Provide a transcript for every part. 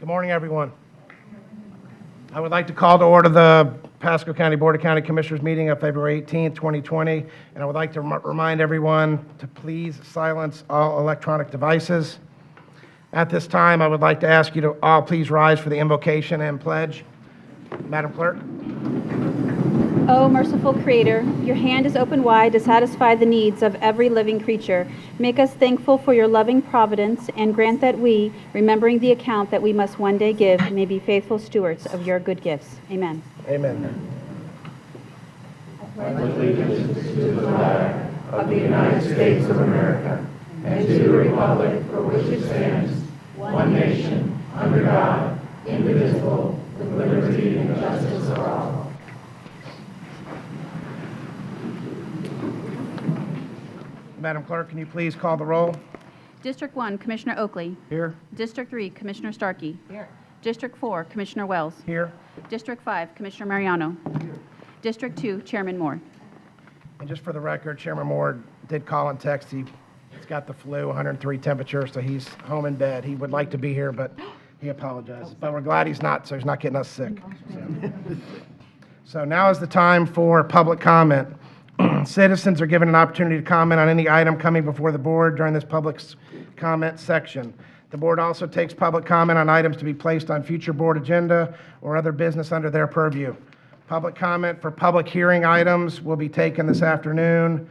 Good morning, everyone. I would like to call to order the Pasco County Board of County Commissioners meeting of February 18th, 2020, and I would like to remind everyone to please silence all electronic devices. At this time, I would like to ask you to all please rise for the invocation and pledge. Madam Clerk. O merciful Creator, your hand is open wide to satisfy the needs of every living creature. Make us thankful for your loving providence, and grant that we, remembering the account that we must one day give, may be faithful stewards of your good gifts. Amen. Amen. I pledge allegiance to the flag of the United States of America and to the republic for which it stands, one nation, under God, indivisible, with liberty and justice for all. Madam Clerk, can you please call the roll? District 1, Commissioner Oakley. Here. District 3, Commissioner Starkey. Here. District 4, Commissioner Wells. Here. District 5, Commissioner Mariano. Here. District 2, Chairman Moore. And just for the record, Chairman Moore did call and text. He's got the flu, 103 temperature, so he's home in bed. He would like to be here, but he apologizes. But we're glad he's not, so he's not getting us sick. So now is the time for public comment. Citizens are given an opportunity to comment on any item coming before the board during this public comment section. The board also takes public comment on items to be placed on future board agenda or other business under their purview. Public comment for public hearing items will be taken this afternoon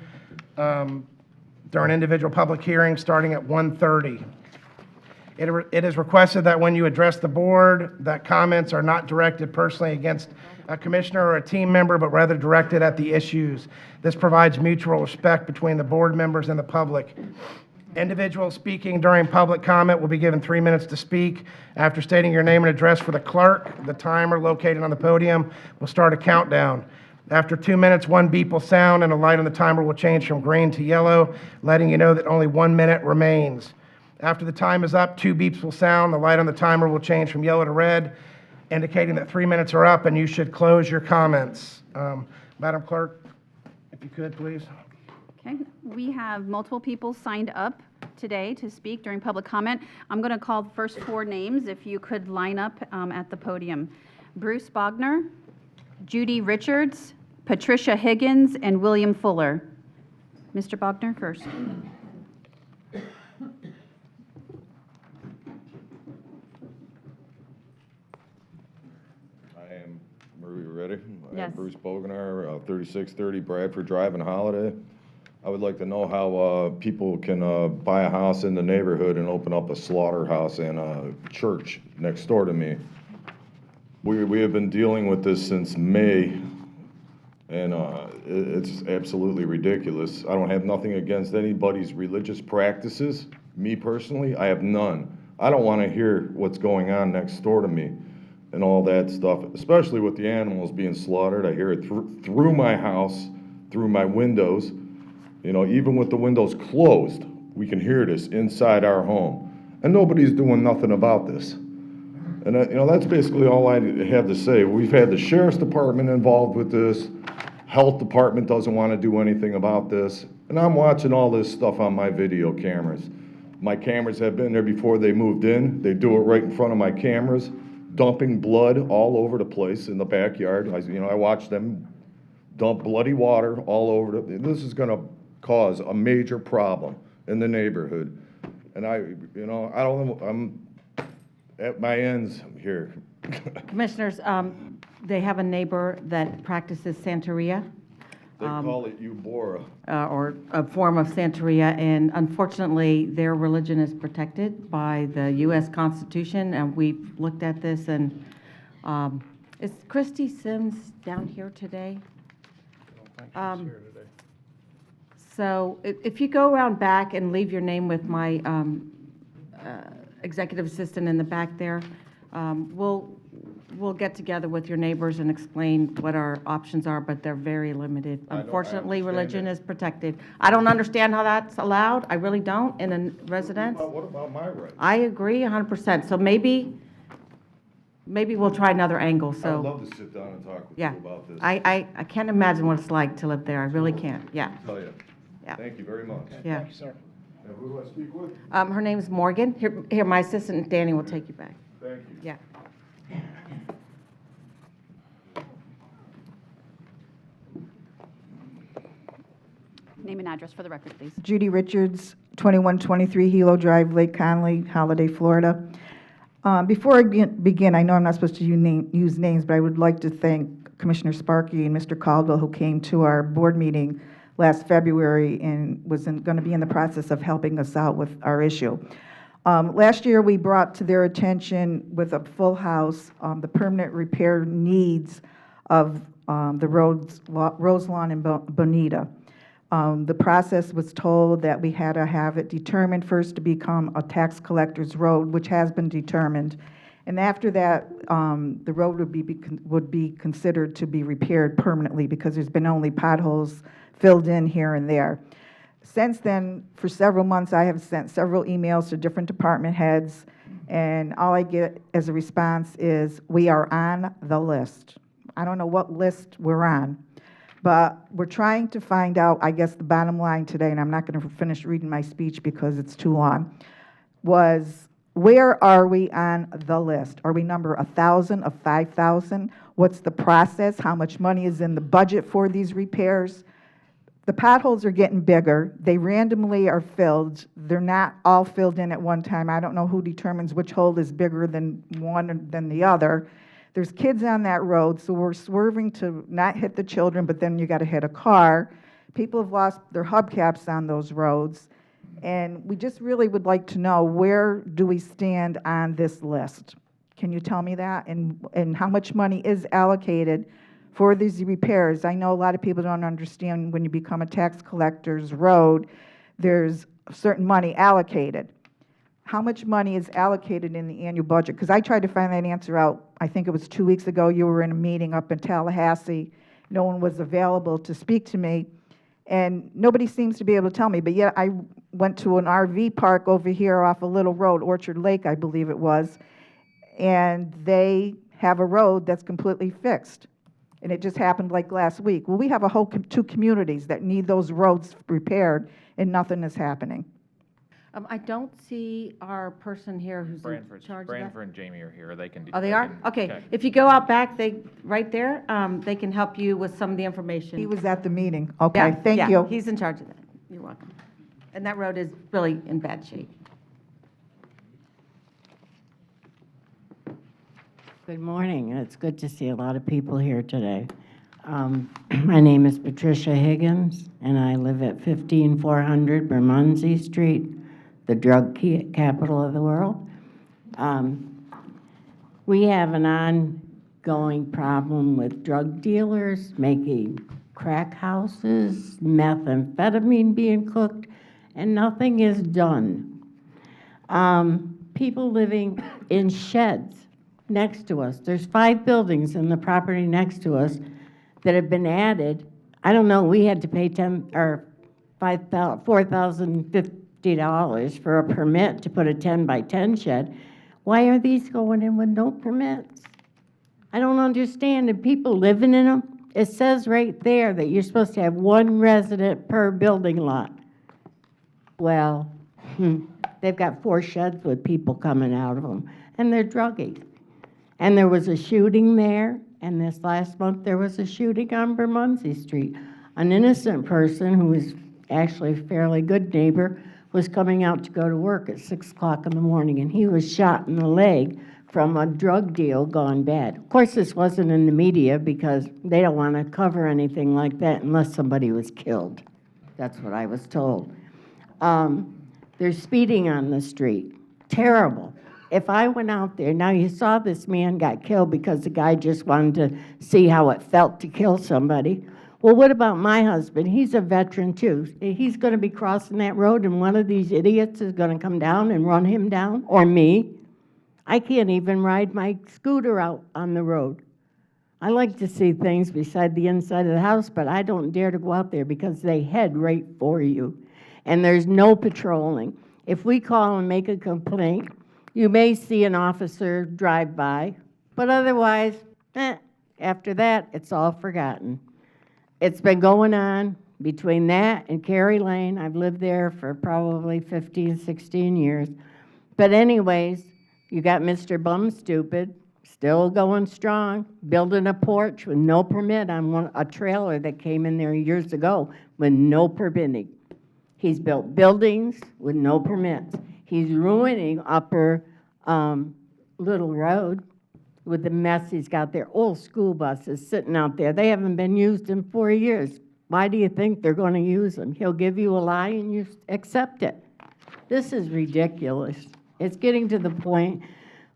during individual public hearings starting at 1:30. It is requested that when you address the board, that comments are not directed personally against a commissioner or a team member, but rather directed at the issues. This provides mutual respect between the board members and the public. Individuals speaking during public comment will be given 3 minutes to speak. After stating your name and address for the clerk, the timer located on the podium will start a countdown. After 2 minutes, one beep will sound and a light on the timer will change from green to yellow, letting you know that only 1 minute remains. After the time is up, 2 beeps will sound. The light on the timer will change from yellow to red, indicating that 3 minutes are up and you should close your comments. Madam Clerk, if you could, please. Okay, we have multiple people signed up today to speak during public comment. I'm going to call the first 4 names, if you could line up at the podium. Bruce Bogner, Judy Richards, Patricia Higgins, and William Fuller. Mr. Bogner first. Are we ready? Yes. I'm Bruce Bogner, 3630 Bradford Drive in Holiday. I would like to know how people can buy a house in the neighborhood and open up a slaughterhouse and a church next door to me. We have been dealing with this since May, and it's absolutely ridiculous. I don't have nothing against anybody's religious practices. Me personally, I have none. I don't want to hear what's going on next door to me and all that stuff, especially with the animals being slaughtered. I hear it through my house, through my windows. You know, even with the windows closed, we can hear this inside our home. And nobody's doing nothing about this. And, you know, that's basically all I have to say. We've had the sheriff's department involved with this. Health department doesn't want to do anything about this. And I'm watching all this stuff on my video cameras. My cameras have been there before they moved in. They do it right in front of my cameras, dumping blood all over the place in the backyard. I watch them dump bloody water all over. This is going to cause a major problem in the neighborhood. And I don't know, I'm at my ends here. Commissioners, they have a neighbor that practices Santeria. They call it Eubora. Or a form of Santeria, and unfortunately, their religion is protected by the U.S. Constitution, and we've looked at this, and is Christy Sims down here today? I don't think she's here today. So if you go around back and leave your name with my executive assistant in the back there, we'll get together with your neighbors and explain what our options are, but they're very limited. Unfortunately, religion is protected. I don't understand how that's allowed. I really don't in a residence. What about my rights? I agree 100%. So maybe we'll try another angle. I So would love to sit down and talk with yeah, you about this. I can't imagine what it's like to live there. I really can't. Yeah, I'll tell you. yeah, Thank you very much. yeah. Thank you, sir. Now, who do I speak with? Her name's Morgan. Here, my assistant Danny will take you back. Thank Thank you. Yeah. Name and address for the record, please. Judy Richards, 2123 Hilo Drive, Lake Conley, Holiday, Florida. Before I begin, I know I'm not supposed to use names, but I would like to thank Commissioner Starkey and Mr. Caldwell, who came to our board meeting last February and was going to be in the process of helping us out with our issue. Last year, we brought to their attention with a full house the permanent repair needs of the Rose Lawn and Bonita. The process was told that we had to have it determined first to become a tax collector's road, which has been determined. And after that, the road would be considered to be repaired permanently because there's been only potholes filled in here and there. Since then, for several months, I have sent several emails to different department heads, and all I get as a response is, "We are on the list." I don't know what list we're on. But we're trying to find out, I guess the bottom line today, and I'm not going to finish reading my speech because it's too long, was where are we on the list? Are we number 1,000 of 5,000? What's the process? How much money is in the budget for these repairs? The potholes are getting bigger. They randomly are filled. They're not all filled in at one time. I don't know who determines which hole is bigger than one than the other. There's kids on that road, so we're swerving to not hit the children, but then you got to hit a car. People have lost their hubcaps on those roads, and we just really would like to know, where do we stand on this list? Can you tell me that? And how much money is allocated for these repairs? I know a lot of people don't understand when you become a tax collector's road, there's certain money allocated. How much money is allocated in the annual budget? Because I tried to find that answer out, I think it was 2 weeks ago. You were in a meeting up in Tallahassee. No one was available to speak to me, and nobody seems to be able to tell me. But yet I went to an RV park over here off a little road, Orchard Lake, I believe it was, and they have a road that's completely fixed. And it just happened like last week. Well, we have a whole two communities that need those roads repaired, and nothing is happening. I don't see our person here who's in charge of that. Branford and Jamie are here. They can do. Oh, they are? Okay. If you go out back, right there, they can help you with some of the information. He was at the meeting. Okay, Yeah, thank yeah, you. he's in charge of that. You're welcome. And that road is really in bad shape. Good morning. It's good to see a lot of people here today. My name is Patricia Higgins, and I live at 15400 Bermondsey Street, the drug capital of the world. We have an ongoing problem with drug dealers making crack houses, methamphetamine being cooked, and nothing is done. People living in sheds next to us. There's 5 buildings in the property next to us that have been added. I don't know, we had to pay $4,050 for a permit to put a 10-by-10 shed. Why are these going in with no permits? I don't understand. And people living in them, it says right there that you're supposed to have 1 resident per building lot. Well, they've got 4 sheds with people coming out of them, and they're druggies. And there was a shooting there, and this last month there was a shooting on Bermondsey Street. An innocent person who was actually a fairly good neighbor was coming out to go to work at 6 o'clock in the morning, and he was shot in the leg from a drug deal gone bad. Of course, this wasn't in the media because they don't want to cover anything like that unless somebody was killed. That's what I was told. There's speeding on the street. Terrible. If I went out there, now you saw this man got killed because the guy just wanted to see how it felt to kill somebody. Well, what about my husband? He's a veteran too. He's going to be crossing that road and one of these idiots is going to come down and run him down, or me. I can't even ride my scooter out on the road. I like to see things beside the inside of the house, but I don't dare to go out there because they head right for you. And there's no patrolling. If we call and make a complaint, you may see an officer drive by, but otherwise, after that, it's all forgotten. It's been going on between that and Kerry Lane. I've lived there for probably 15, 16 years. But anyways, You got Mr. Bum Stupid, still going strong, building a porch with no permit on a trailer that came in there years ago with no permitting. He's built buildings with no permits. He's ruining Upper Little Road with the mess he's got there. Old school buses sitting out there. They haven't been used in 4 years. Why do you think they're going to use them? He'll give you a lie and you accept it. This is ridiculous. It's getting to the point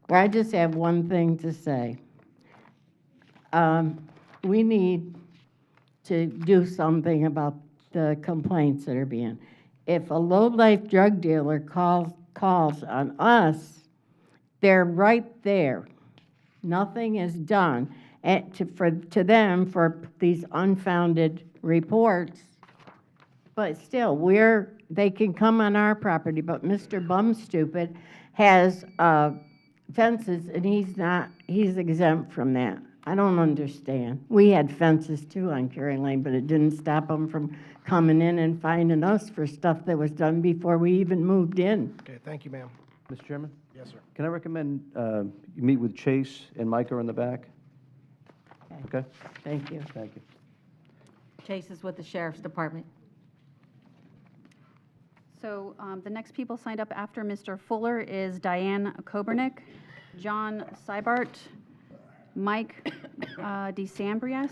where I just have one thing to say. We need to do something about the complaints that are being. If a low-life drug dealer calls on us, they're right there. Nothing is done to them for these unfounded reports. But still, they can come on our property, but Mr. Bum Stupid has fences, and he's exempt from that. I don't understand. We had fences too on Kerry Lane, but it didn't stop them from coming in and finding us for stuff that was done before we even moved in. Okay, thank you, ma'am. Mr. Chairman, Yes, sir. can I recommend you meet with Chase and Micah in the back? Okay, Thank you. thank you. Chase is with the Sheriff's Department. So the next people signed up after Mr. Fuller is Diane Kobernick, John Seibart, Mike DeSambrias.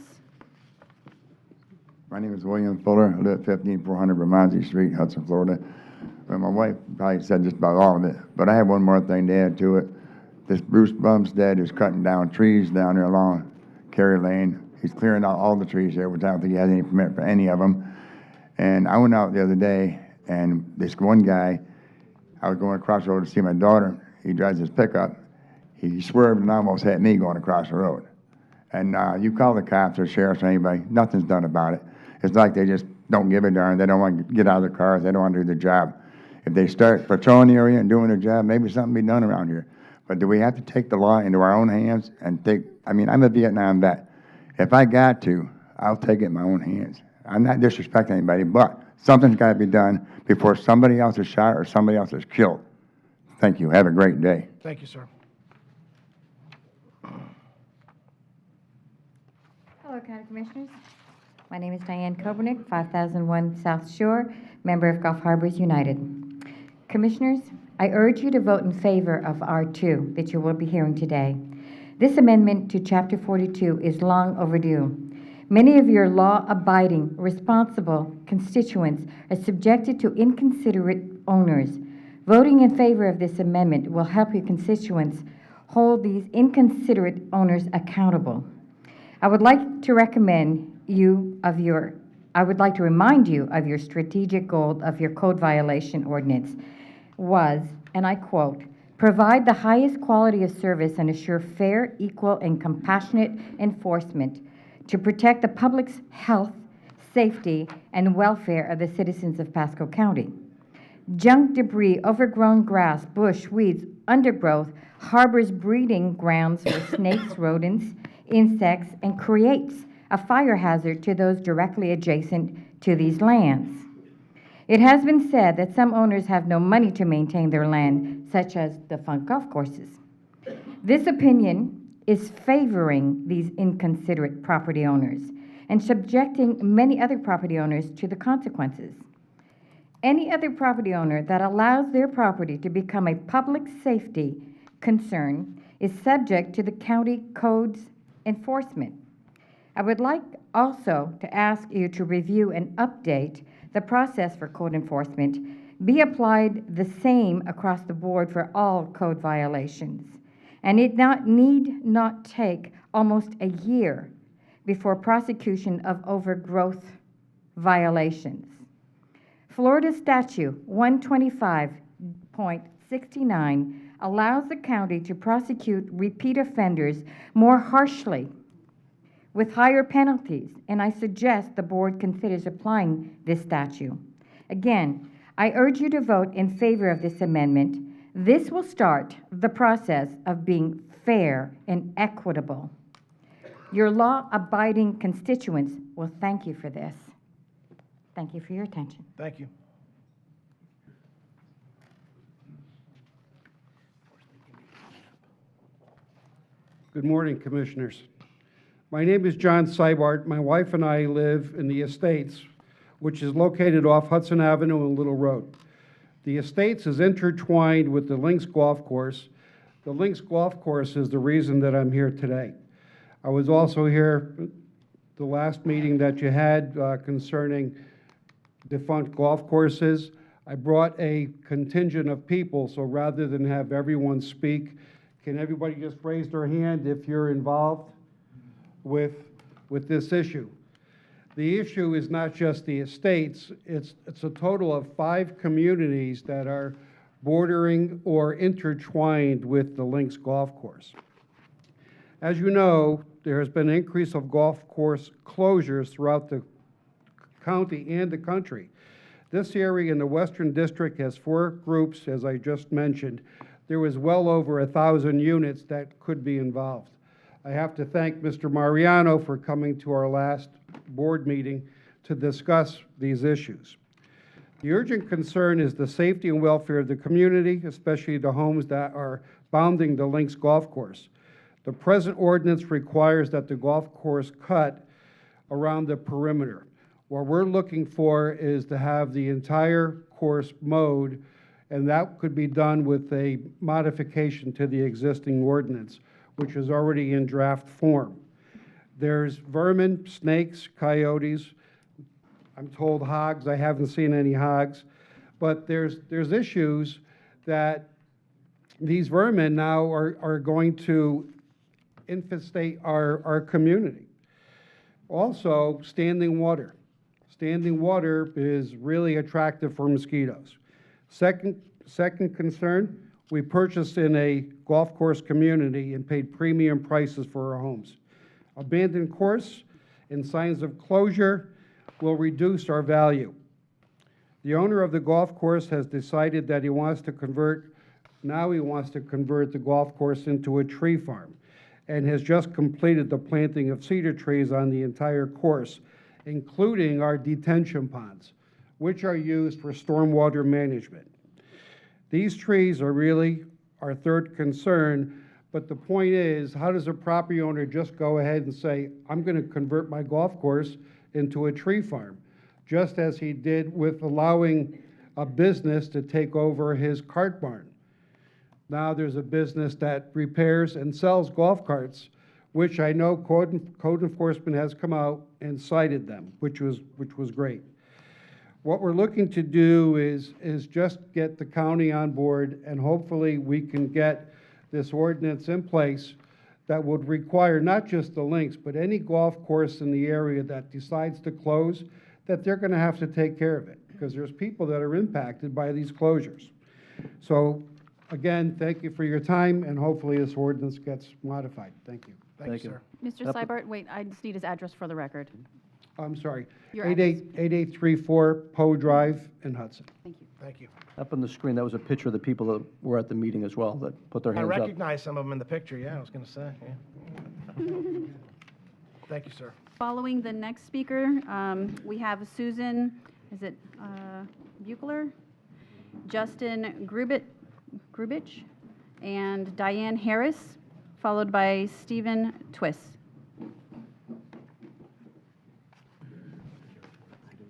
My name is William Fuller. I live at 15400 Bermondsey Street, Hudson, Florida. Well, my wife probably said just about all of it, but I have one more thing to add to it. This Bruce Bumstead is cutting down trees down there along Kerry Lane. He's clearing out all the trees there, which I don't think he has any permit for any of them. And I went out the other day, and this one guy, I was going across the road to see my daughter. He drives his pickup. He swerved and almost hit me going across the road. And you call the cops or sheriffs or anybody, nothing's done about it. It's like they just don't give a darn. They don't want to get out of their cars. They don't want to do their job. If they start patrolling the area and doing their job, maybe something be done around here. But do we have to take the law into our own hands and I'm a Vietnam vet. If I got to, I'll take it in my own hands. I'm not disrespecting anybody, but something's got to be done before somebody else is shot or somebody else is killed. Thank you. Have a great day. Thank you, sir. Hello, County Commissioners. My name is Diane Kobernick, 5001 South Shore, member of Gulf Harbors United. Commissioners, I urge you to vote in favor of R2 that you will be hearing today. This amendment to Chapter 42 is long overdue. Many of your law-abiding, responsible constituents are subjected to inconsiderate owners. Voting in favor of this amendment will help your constituents hold these inconsiderate owners accountable. I would like to remind you of your strategic goal of your code violation ordinance was, and I quote, provide the highest quality of service and assure fair, equal, and compassionate enforcement to protect the public's health, safety, and welfare of the citizens of Pasco County. Junk, debris, overgrown grass, bush, weeds, undergrowth harbors breeding grounds for snakes, rodents, insects, and creates a fire hazard to those directly adjacent to these lands. It has been said that some owners have no money to maintain their land, such as defunct golf courses. This opinion is favoring these inconsiderate property owners and subjecting many other property owners to the consequences. Any other property owner that allows their property to become a public safety concern is subject to the county code's enforcement. I would like also to ask you to review and update the process for code enforcement, be applied the same across the board for all code violations, and it need not take almost a year before prosecution of overgrowth violations. Florida Statute 125.69 allows the county to prosecute repeat offenders more harshly with higher penalties, and I suggest the board considers applying this statute. Again, I urge you to vote in favor of this amendment. This will start the process of being fair and equitable. Your law-abiding constituents will thank you for this. Thank you for your attention. Thank you. Good morning, Commissioners. My name is John Seibart. My wife and I live in the Estates, which is located off Hudson Avenue and Little Road. The Estates is intertwined with the Links Golf Course. The Links Golf Course is the reason that I'm here today. I was also here the last meeting that you had concerning defunct golf courses. I brought a contingent of people, so rather than have everyone speak, can everybody just raise their hand if you're involved with this issue? The issue is not just the Estates, it's a total of 5 communities that are bordering or intertwined with the Links Golf Course. As you know, there has been an increase of golf course closures throughout the county and the country. This area in the Western District has 4 groups, as I just mentioned. There was well over 1,000 units that could be involved. I have to thank Mr. Mariano for coming to our last board meeting to discuss these issues. The urgent concern is the safety and welfare of the community, especially the homes that are bounding the Links Golf Course. The present ordinance requires that the golf course cut around the perimeter. What we're looking for is to have the entire course mowed, and that could be done with a modification to the existing ordinance, which is already in draft form. There's vermin, snakes, coyotes, I'm told hogs. I haven't seen any hogs, but there's issues that these vermin now are going to infestate our community. Also, standing water. Standing water is really attractive for mosquitoes. Second concern, we purchased in a golf course community and paid premium prices for our homes. Abandoned course and signs of closure will reduce our value. The owner of the golf course has decided that he wants to convert the golf course into a tree farm and has just completed the planting of cedar trees on the entire course, including our detention ponds, which are used for stormwater management. These trees are really our third concern, but the point is, how does a property owner just go ahead and say, I'm going to convert my golf course into a tree farm, just as he did with allowing a business to take over his cart barn? Now there's a business that repairs and sells golf carts, which I know code enforcement has come out and cited them, which was great. What we're looking to do is just get the county on board, and hopefully we can get this ordinance in place that would require not just the Links, but any golf course in the area that decides to close, that they're going to have to take care of it, because there's people that are impacted by these closures. So again, thank you for your time, and hopefully this ordinance gets modified. Thank you. Thank you, sir. Mr. Seibert, wait, I just need his address for the record. I'm sorry. Your address. 8834 Poe Drive in Hudson. Thank you. Thank you. Up on the screen, that was a picture of the people that were at the meeting as well, that put their I hands up. recognize some of them in the picture, yeah, I was going to say. Yeah. Thank you, sir. Following the next speaker, we have Susan, Buchler, Justin Grubich, and Diane Harris, followed by Stephen Twiss.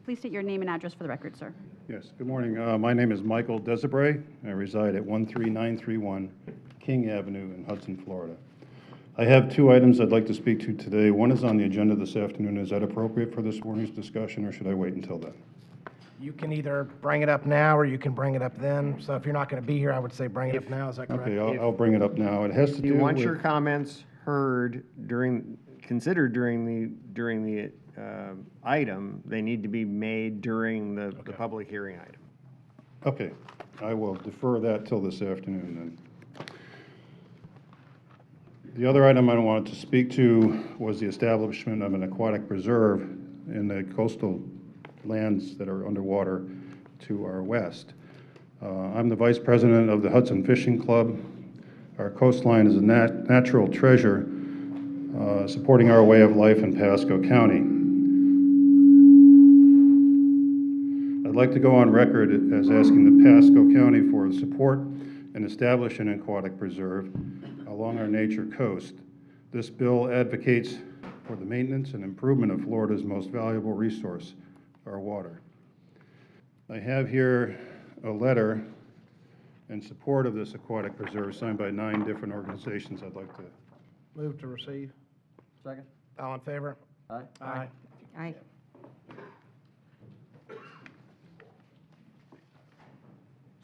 Please state your name and address for the record, sir. Yes, good morning. My name is Michael Desibray. I reside at 13931 King Avenue in Hudson, Florida. I have 2 items I'd like to speak to today. One is on the agenda this afternoon. Is that appropriate for this morning's discussion, or should I wait until then? You can either bring it up now, or you can bring it up then. So if you're not going to be here, I would say bring it up now. Is that correct? Okay, I'll bring it up now. It has to do with... You want your comments heard considered during the item, they need to be made during the public hearing item. Okay, I will defer that till this afternoon then. The other item I wanted to speak to was the establishment of an aquatic preserve in the coastal lands that are underwater to our west. I'm the vice president of the Hudson Fishing Club. Our coastline is a natural treasure supporting our way of life in Pasco County. I'd like to go on record as asking the Pasco County for support and establish an aquatic preserve along our nature coast. This bill advocates for the maintenance and improvement of Florida's most valuable resource, our water. I have here a letter in support of this aquatic preserve signed by 9 different organizations. I'd like to. Move to receive. Second? All in favor? Aye. Aye. Aye.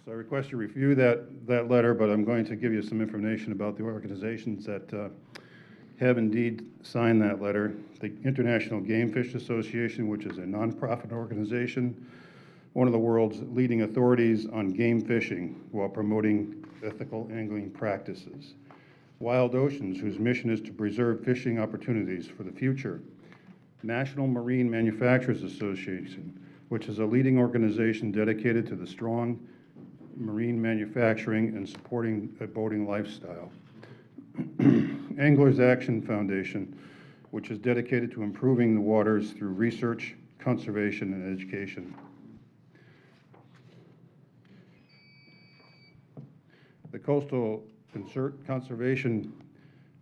So I request you review that letter, but I'm going to give you some information about the organizations that have indeed signed that letter. The International Game Fish Association, which is a nonprofit organization, one of the world's leading authorities on game fishing while promoting ethical angling practices. Wild Oceans, whose mission is to preserve fishing opportunities for the future. National Marine Manufacturers Association, which is a leading organization dedicated to the strong marine manufacturing and supporting a boating lifestyle. Anglers Action Foundation, which is dedicated to improving the waters through research, conservation, and education. The Coastal Conservation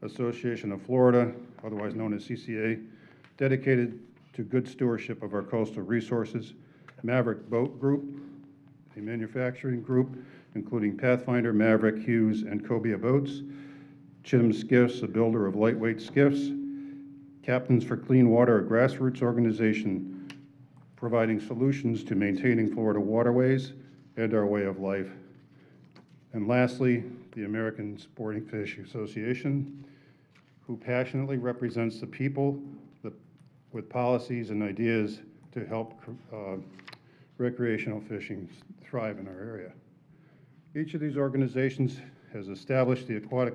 Association of Florida, otherwise known as CCA, dedicated to good stewardship of our coastal resources. Maverick Boat Group, a manufacturing group including Pathfinder, Maverick, Hughes, and Cobia Boats. Chittim Skiffs, a builder of lightweight skiffs. Captains for Clean Water, a grassroots organization providing solutions to maintaining Florida waterways and our way of life. And lastly, the American Sporting Fish Association, who passionately represents the people with policies and ideas to help recreational fishing thrive in our area. Each of these organizations has established the aquatic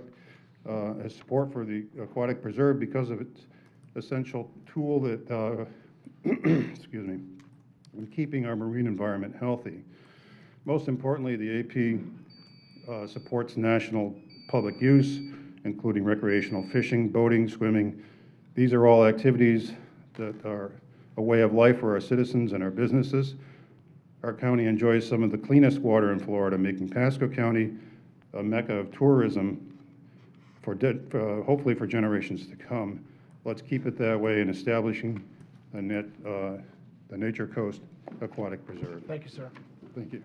support for the aquatic preserve because of its essential tool that, excuse me, in keeping our marine environment healthy. Most importantly, the AP supports national public use, including recreational fishing, boating, swimming. These are all activities that are a way of life for our citizens and our businesses. Our county enjoys some of the cleanest water in Florida, making Pasco County a mecca of tourism for hopefully for generations to come. Let's keep it that way in establishing the Nature Coast Aquatic Preserve. Thank you, sir. Thank you.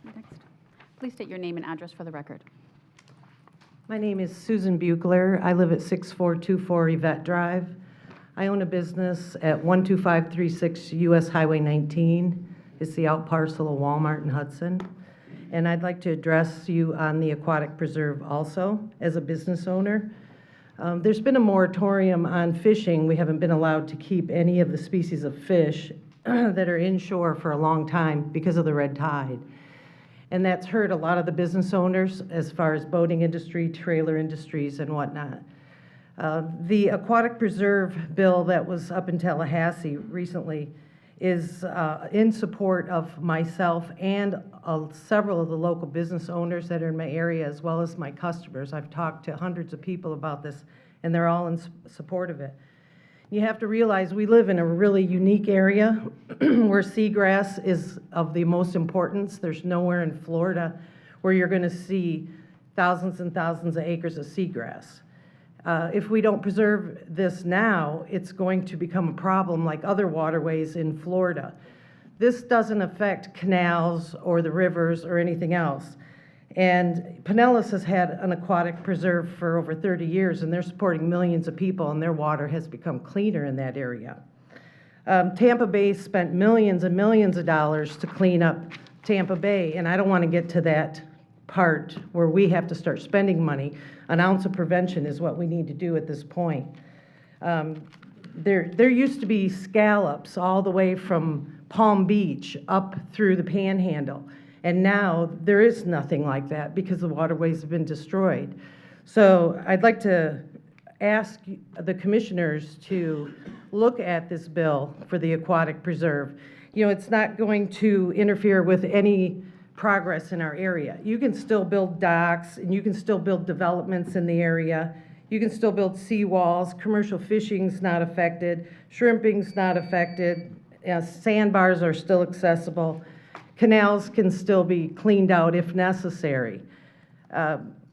Next. Please state your name and address for the record. My name is Susan Buchler. I live at 6424 Yvette Drive. I own a business at 12536 US Highway 19. It's the out parcel of Walmart in Hudson. And I'd like to address you on the aquatic preserve also as a business owner. There's been a moratorium on fishing. We haven't been allowed to keep any of the species of fish that are inshore for a long time because of the red tide. And that's hurt a lot of the business owners as far as boating industry, trailer industries, and whatnot. The aquatic preserve bill that was up in Tallahassee recently is in support of myself and several of the local business owners that are in my area, as well as my customers. I've talked to hundreds of people about this, and they're all in support of it. You have to realize we live in a really unique area where seagrass is of the most importance. There's nowhere in Florida where you're going to see thousands and thousands of acres of seagrass. If we don't preserve this now, it's going to become a problem like other waterways in Florida. This doesn't affect canals or the rivers or anything else. And Pinellas has had an aquatic preserve for over 30 years, and they're supporting millions of people, and their water has become cleaner in that area. Tampa Bay spent millions and millions of dollars to clean up Tampa Bay, and I don't want to get to that part where we have to start spending money. An ounce of prevention is what we need to do at this point. There used to be scallops all the way from Palm Beach up through the Panhandle, and now there is nothing like that because the waterways have been destroyed. So I'd like to ask the commissioners to look at this bill for the aquatic preserve. You know, it's not going to interfere with any progress in our area. You can still build docks, and you can still build developments in the area. You can still build seawalls. Commercial fishing's not affected. Shrimping's not affected. Sandbars are still accessible. Canals can still be cleaned out if necessary.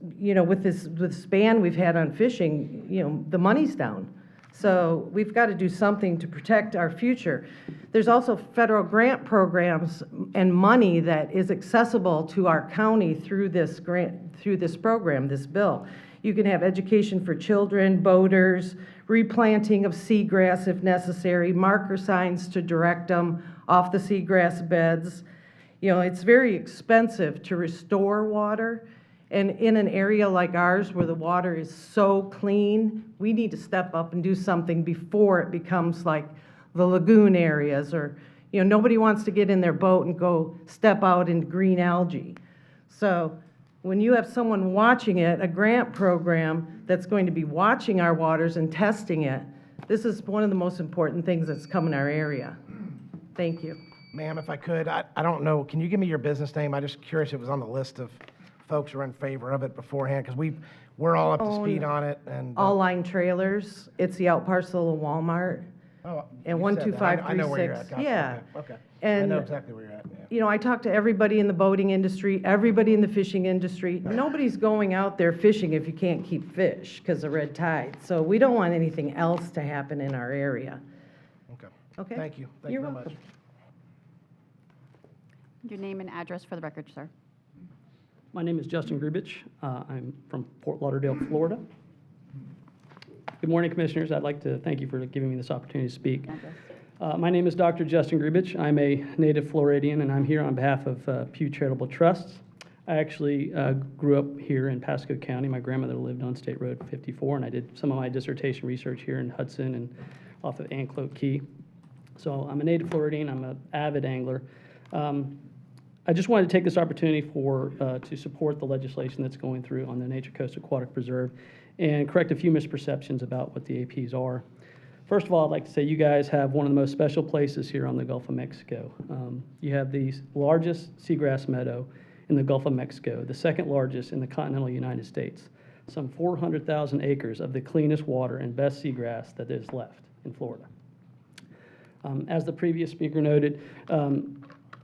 with this ban we've had on fishing, the money's down. So we've got to do something to protect our future. There's also federal grant programs and money that is accessible to our county through this program, this bill. You can have education for children, boaters, replanting of seagrass if necessary, marker signs to direct them off the seagrass beds. It's very expensive to restore water. And in an area like ours where the water is so clean, we need to step up and do something before it becomes like the lagoon areas, or, nobody wants to get in their boat and go step out in green algae. So when you have someone watching it, a grant program that's going to be watching our waters and testing it, this is one of the most important things that's come in our area. Thank you. Ma'am, if I could, I don't know, can you give me your business name? I'm just curious if it was on the list of folks who are in favor of it beforehand, because we're all up to speed on it. And All Line Trailers, it's the out parcel of Walmart. Oh, And you said that. I know where you're at. 12536, Gotcha. yeah. Okay. And, I know exactly where you're at, yeah. I talk to everybody in the boating industry, everybody in the fishing industry. Nobody's going out there fishing if you can't keep fish because of red tide. So we don't want anything else to happen in our area. Okay. Okay? Thank you. Thank You're you very much. welcome. Your name and address for the record, sir. My name is Justin Grubich. I'm from Fort Lauderdale, Florida. Good morning, Commissioners. I'd like to thank you for giving me this opportunity to speak. My name is Dr. Justin Grubich. I'm a native Floridian, and I'm here on behalf of Pew Charitable Trusts. I actually grew up here in Pasco County. My grandmother lived on State Road 54, and I did some of my dissertation research here in Hudson and off of Anclote Key. So I'm a native Floridian. I'm an avid angler. I just wanted to take this opportunity to support the legislation that's going through on the Nature Coast Aquatic Preserve and correct a few misperceptions about what the APs are. First of all, I'd like to say you guys have one of the most special places here on the Gulf of Mexico. You have the largest seagrass meadow in the Gulf of Mexico, the second largest in the continental United States, some 400,000 acres of the cleanest water and best seagrass that is left in Florida. As the previous speaker noted,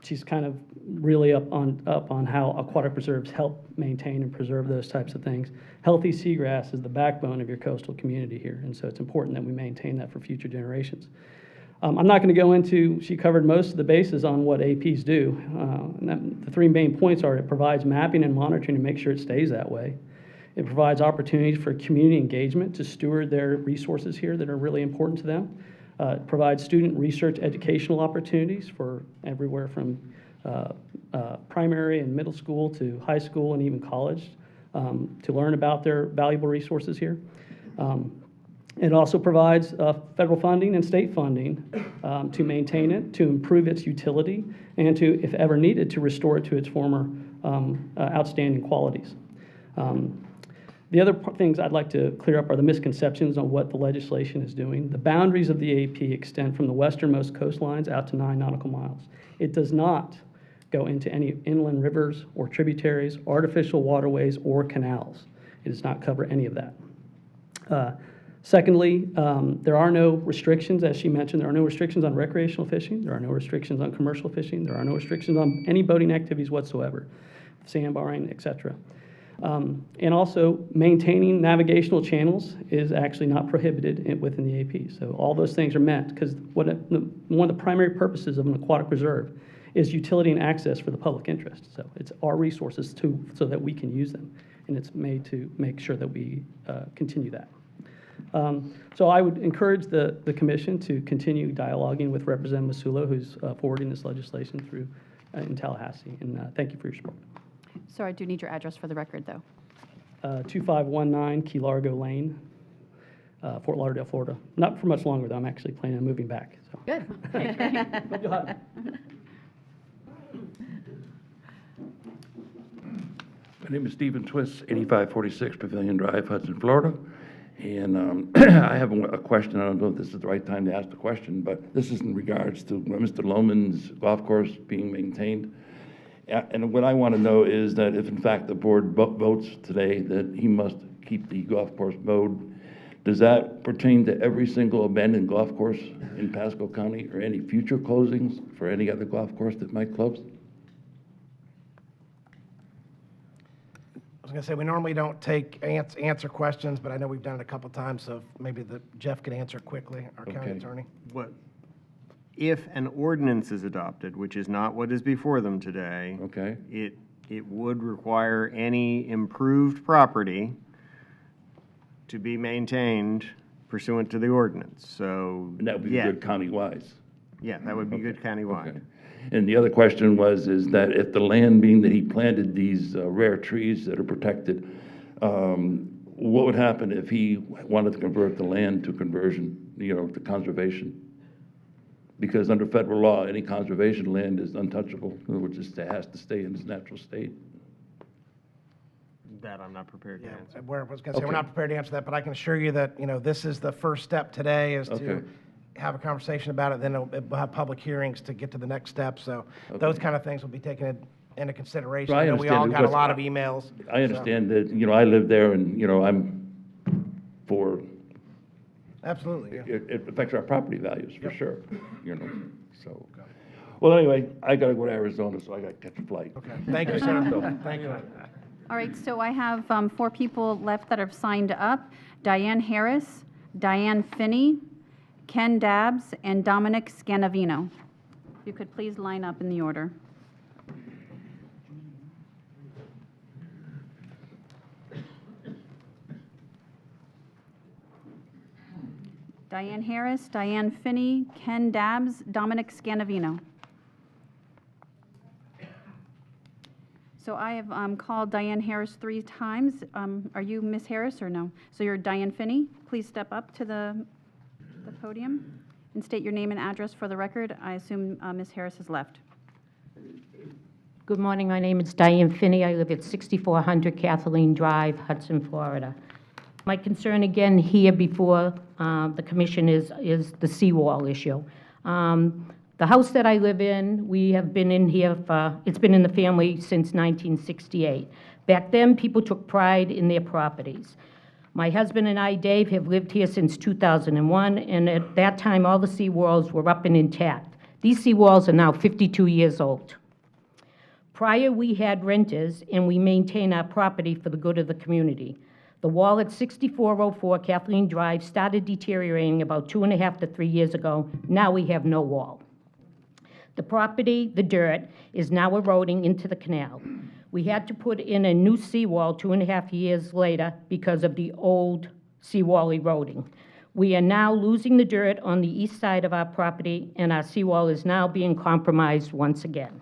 she's kind of really up on how aquatic preserves help maintain and preserve those types of things. Healthy seagrass is the backbone of your coastal community here, and so it's important that we maintain that for future generations. I'm not going to go into, she covered most of the bases on what APs do. The three main points are it provides mapping and monitoring to make sure it stays that way. It provides opportunities for community engagement to steward their resources here that are really important to them. It provides student research educational opportunities for everywhere from primary and middle school to high school and even college to learn about their valuable resources here. It also provides federal funding and state funding to maintain it, to improve its utility, and to, if ever needed, to restore it to its former outstanding qualities. The other things I'd like to clear up are the misconceptions on what the legislation is doing. The boundaries of the AP extend from the westernmost coastlines out to 9 nautical miles. It does not go into any inland rivers or tributaries, artificial waterways, or canals. It does not cover any of that. Secondly, there are no restrictions, as she mentioned, there are no restrictions on recreational fishing, there are no restrictions on commercial fishing, there are no restrictions on any boating activities whatsoever, sandbarring, etc. And also, maintaining navigational channels is actually not prohibited within the AP. So all those things are meant, because one of the primary purposes of an aquatic preserve is utility and access for the public interest. So it's our resources so that we can use them, and it's made to make sure that we continue that. So I would encourage the commission to continue dialoguing with Representative Masulo, who's forwarding this legislation through in Tallahassee, and thank you for your support. Sir, I do need your address for the record, though. 2519 Key Largo Lane, Fort Lauderdale, Florida. Not for much longer, though. I'm actually planning on moving back. So. Good. But you'll have it. My name is Stephen Twist, 8546 Pavilion Drive, Hudson, Florida. And I have a question. I don't know if this is the right time to ask the question, but this is in regards to Mr. Lohman's golf course being maintained. And what I want to know is that if, in fact, the board votes today that he must keep the golf course mowed, does that pertain to every single abandoned golf course in Pasco County or any future closings for any other golf course that might close? was going to say, we normally don't take, answer questions, but I know we've done it a couple times, so maybe Jeff could answer quickly, our county Okay. attorney. What, if an ordinance is adopted, which is not what is before them today. Okay. It would require any improved property to be maintained pursuant to the ordinance, so. And that would be yeah. good county-wise. Yeah, that would be good countywide. Okay. And the other question was, is that if the land, being that he planted these rare trees that are protected, what would happen if he wanted to convert the land to conversion, to conservation? Because under federal law, any conservation land is untouchable, which is, it has to stay in its natural state. That I'm not prepared to answer. I was going to say, we're Okay. not prepared to answer that, but I can assure you that, this is the first step today, is to Okay. have a conversation about it, then we'll have public hearings to get to the next step, so those kind of things will be taken into consideration. Well, I I know we all understand it got a lot of was- emails. I understand that, I live there and, I'm for, Absolutely, yeah. it affects our property values for sure, so. Well, anyway, I gotta go to Arizona, so I gotta catch a flight. Okay, thank you, sir. Thank you. All right, so I have 4 people left that have signed up: Diane Harris, Diane Finney, Ken Dabbs, and Dominic Scanavino. If you could please line up in the order. Diane Harris, Diane Finney, Ken Dabbs, Dominic Scanavino. So I have called Diane Harris 3 times. Are you Miss Harris or no? So you're Diane Finney. Please step up to the podium and state your name and address for the record. I assume Miss Harris has left. Good morning. My name is Diane Finney. I live at 6400 Kathleen Drive, Hudson, Florida. My concern again here before the commission is the seawall issue. The house that I live in, we have been in here it's been in the family since 1968. Back then, people took pride in their properties. My husband and I, Dave, have lived here since 2001, and at that time, all the seawalls were up and intact. These seawalls are now 52 years old. Prior, we had renters, and we maintain our property for the good of the community. The wall at 6404 Kathleen Drive started deteriorating about 2.5 to 3 years ago. Now we have no wall. The property, the dirt, is now eroding into the canal. We had to put in a new seawall 2.5 years later because of the old seawall eroding. We are now losing the dirt on the east side of our property, and our seawall is now being compromised once again.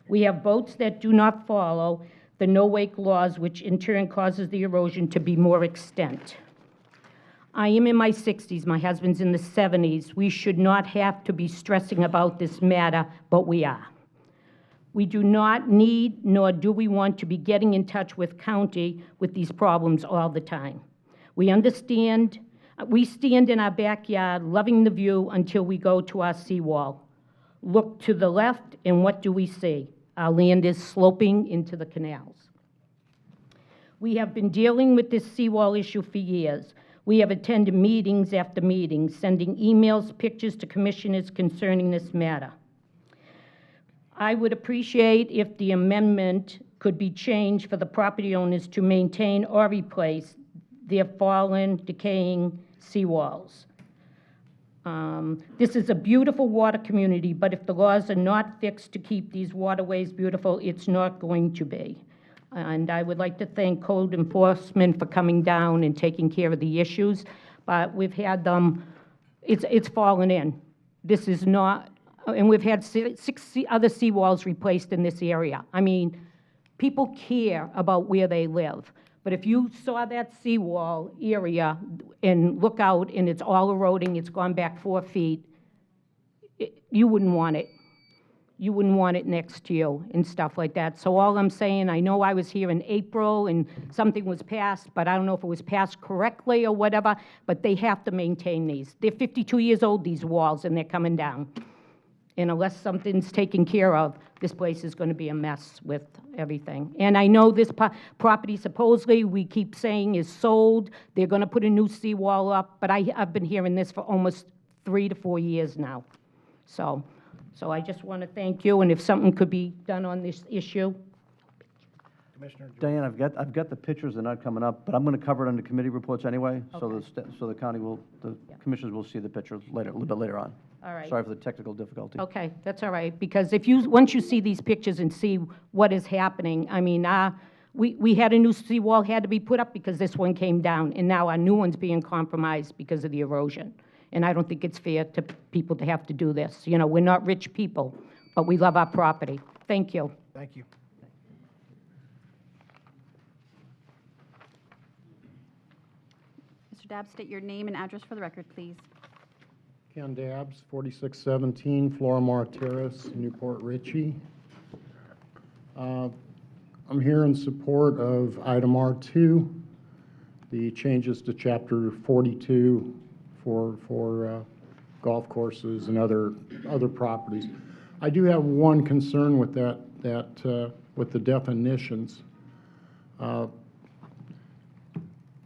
We have boats that do not follow the no-wake laws, which in turn causes the erosion to be more extent. I am in my 60s, my husband's in the 70s. We should not have to be stressing about this matter, but we are. We do not need, nor do we want to be getting in touch with county with these problems all the time. We stand in our backyard, loving the view until we go to our seawall. Look to the left, and what do we see? Our land is sloping into the canals. We have been dealing with this seawall issue for years. We have attended meetings after meetings, sending emails, pictures to commissioners concerning this matter. I would appreciate if the amendment could be changed for the property owners to maintain or replace their fallen, decaying seawalls. This is a beautiful water community, but if the laws are not fixed to keep these waterways beautiful, it's not going to be. And I would like to thank code enforcement for coming down and taking care of the issues, but we've had them, it's fallen in. This is not, and we've had 6 other seawalls replaced in this area. I mean, people care about where they live. But if you saw that seawall area and look out and it's all eroding, it's gone back 4 feet, you wouldn't want it. You wouldn't want it next to you and stuff like that. So all I'm saying, I know I was here in April and something was passed, but I don't know if it was passed correctly or whatever, but they have to maintain these. They're 52 years old, these walls, and they're coming down. And unless something's taken care of, this place is going to be a mess with everything. And I know this property supposedly, we keep saying, is sold. They're going to put a new seawall up, but I've been hearing this for almost 3 to 4 years now. So I just want to thank you, and if something could be done on this issue. Commissioner. Diane, I've got the pictures, they're not coming up, but I'm going to cover it under committee reports anyway, so Okay. so the county will, the commissioners will see the pictures later, a little bit later on. All right. Sorry for the technical difficulty. Okay, that's all right, because once you see these pictures and see what is happening, I mean, we had a new seawall had to be put up because this one came down, and now our new one's being compromised because of the erosion. And I don't think it's fair to people to have to do this. You know, we're not rich people, but we love our property. Thank you. Thank you. Mr. Dabbs, state your name and address for the record, please. Ken Dabbs, 4617 Florimar Terrace, Newport Richey. I'm here in support of item R2, the changes to Chapter 42 for golf courses and other properties. I do have one concern with with the definitions. The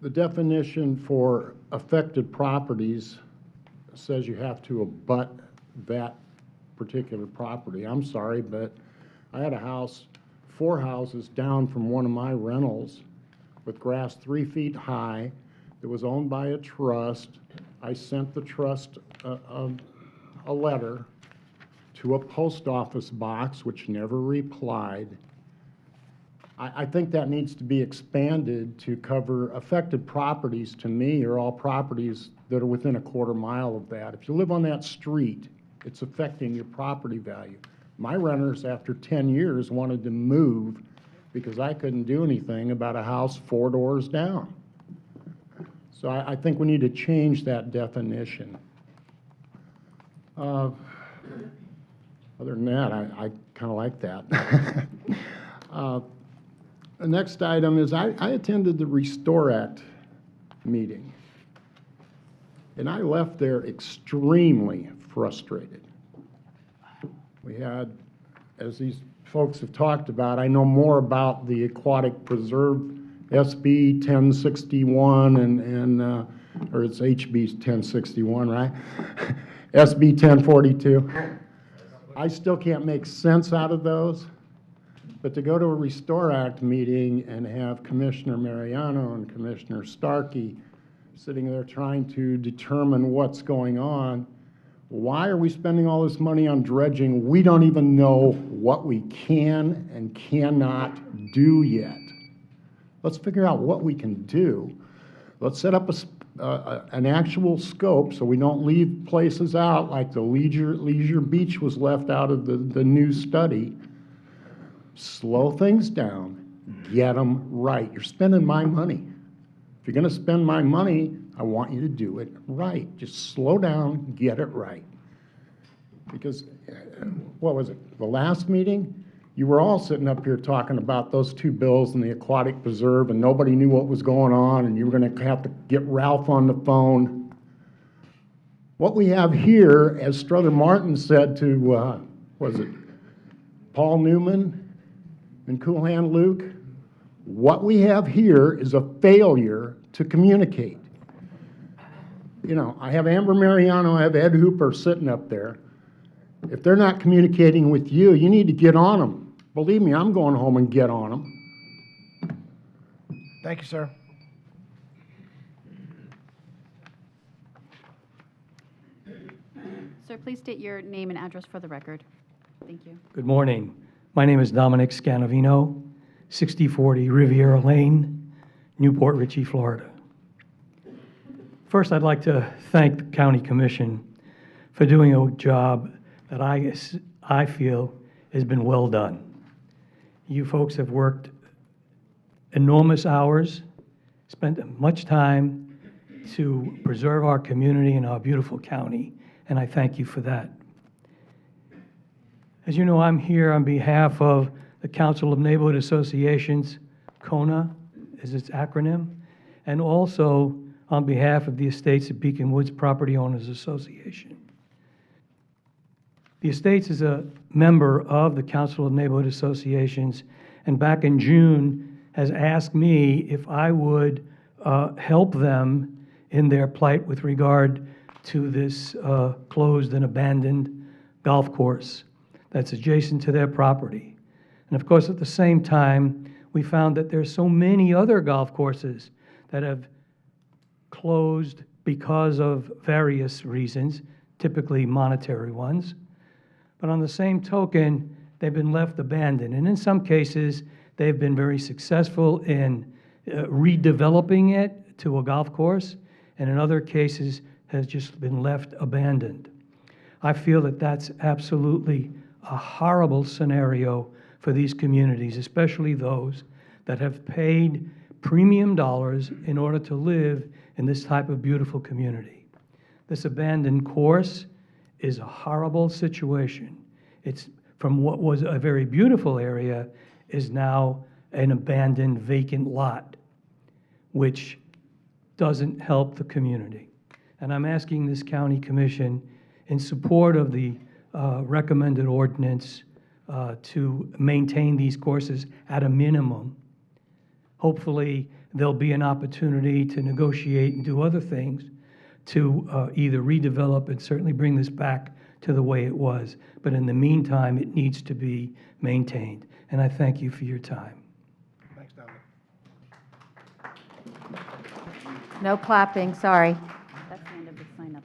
definition for affected properties says you have to abut that particular property. I'm sorry, but I had a house 4 houses down from one of my rentals with grass 3 feet high that was owned by a trust. I sent the trust a letter to a post office box, which never replied. I think that needs to be expanded to cover affected properties. To me, are all properties that are within a quarter mile of that. If you live on that street, it's affecting your property value. My renters, after 10 years, wanted to move because I couldn't do anything about a house 4 doors down. So I think we need to change that definition. Other than that, I kind of like that. The next item is I attended the Restore Act meeting, and I left there extremely frustrated. We had, as these folks have talked about, I know more about the Aquatic Preserve SB 1061 or it's HB 1061, right? SB 1042. I still can't make sense out of those. But to go to a Restore Act meeting and have Commissioner Mariano and Commissioner Starkey sitting there trying to determine what's going on, why are we spending all this money on dredging? We don't even know what we can and cannot do yet. Let's figure out what we can do. Let's set up an actual scope so we don't leave places out like the Leisure Beach was left out of the new study. Slow things down, get them right. You're spending my money. If you're going to spend my money, I want you to do it right. Just slow down, get it right. Because, what was it, the last meeting? You were all sitting up here talking about those 2 bills in the Aquatic Preserve, and nobody knew what was going on, and you were going to have to get Ralph on the phone. What we have here, as Strother Martin said to, was it Paul Newman and Coolhan Luke? What we have here is a failure to communicate. You know, I have Amber Mariano, I have Ed Hooper sitting up there. If they're not communicating with you, you need to get on them. Believe me, I'm going home and get on them. Thank you, sir. Sir, please state your name and address for the record. Thank you. Good morning. My name is Dominic Scanavino, 6040 Riviera Lane, Newport Richey, Florida. First, I'd like to thank the County Commission for doing a job that I feel has been well done. You folks have worked enormous hours, spent much time to preserve our community and our beautiful county, and I thank you for that. As you know, I'm here on behalf of the Council of Neighborhood Associations, CONA is its acronym, and also on behalf of the Estates of Beacon Woods Property Owners Association. The Estates is a member of the Council of Neighborhood Associations, and back in June has asked me if I would help them in their plight with regard to this closed and abandoned golf course that's adjacent to their property. And of course, at the same time, we found that there's so many other golf courses that have closed because of various reasons, typically monetary ones. But on the same token, they've been left abandoned. And in some cases, they've been very successful in redeveloping it to a golf course, and in other cases has just been left abandoned. I feel that that's absolutely a horrible scenario for these communities, especially those that have paid premium dollars in order to live in this type of beautiful community. This abandoned course is a horrible situation. It's from what was a very beautiful area is now an abandoned vacant lot, which doesn't help the community. And I'm asking this county commission in support of the recommended ordinance to maintain these courses at a minimum. Hopefully, there'll be an opportunity to negotiate and do other things to either redevelop and certainly bring this back to the way it was. But in the meantime, it needs to be maintained. And I thank you for your time. Thanks, Dominic. No clapping, sorry. That's the end of the sign-up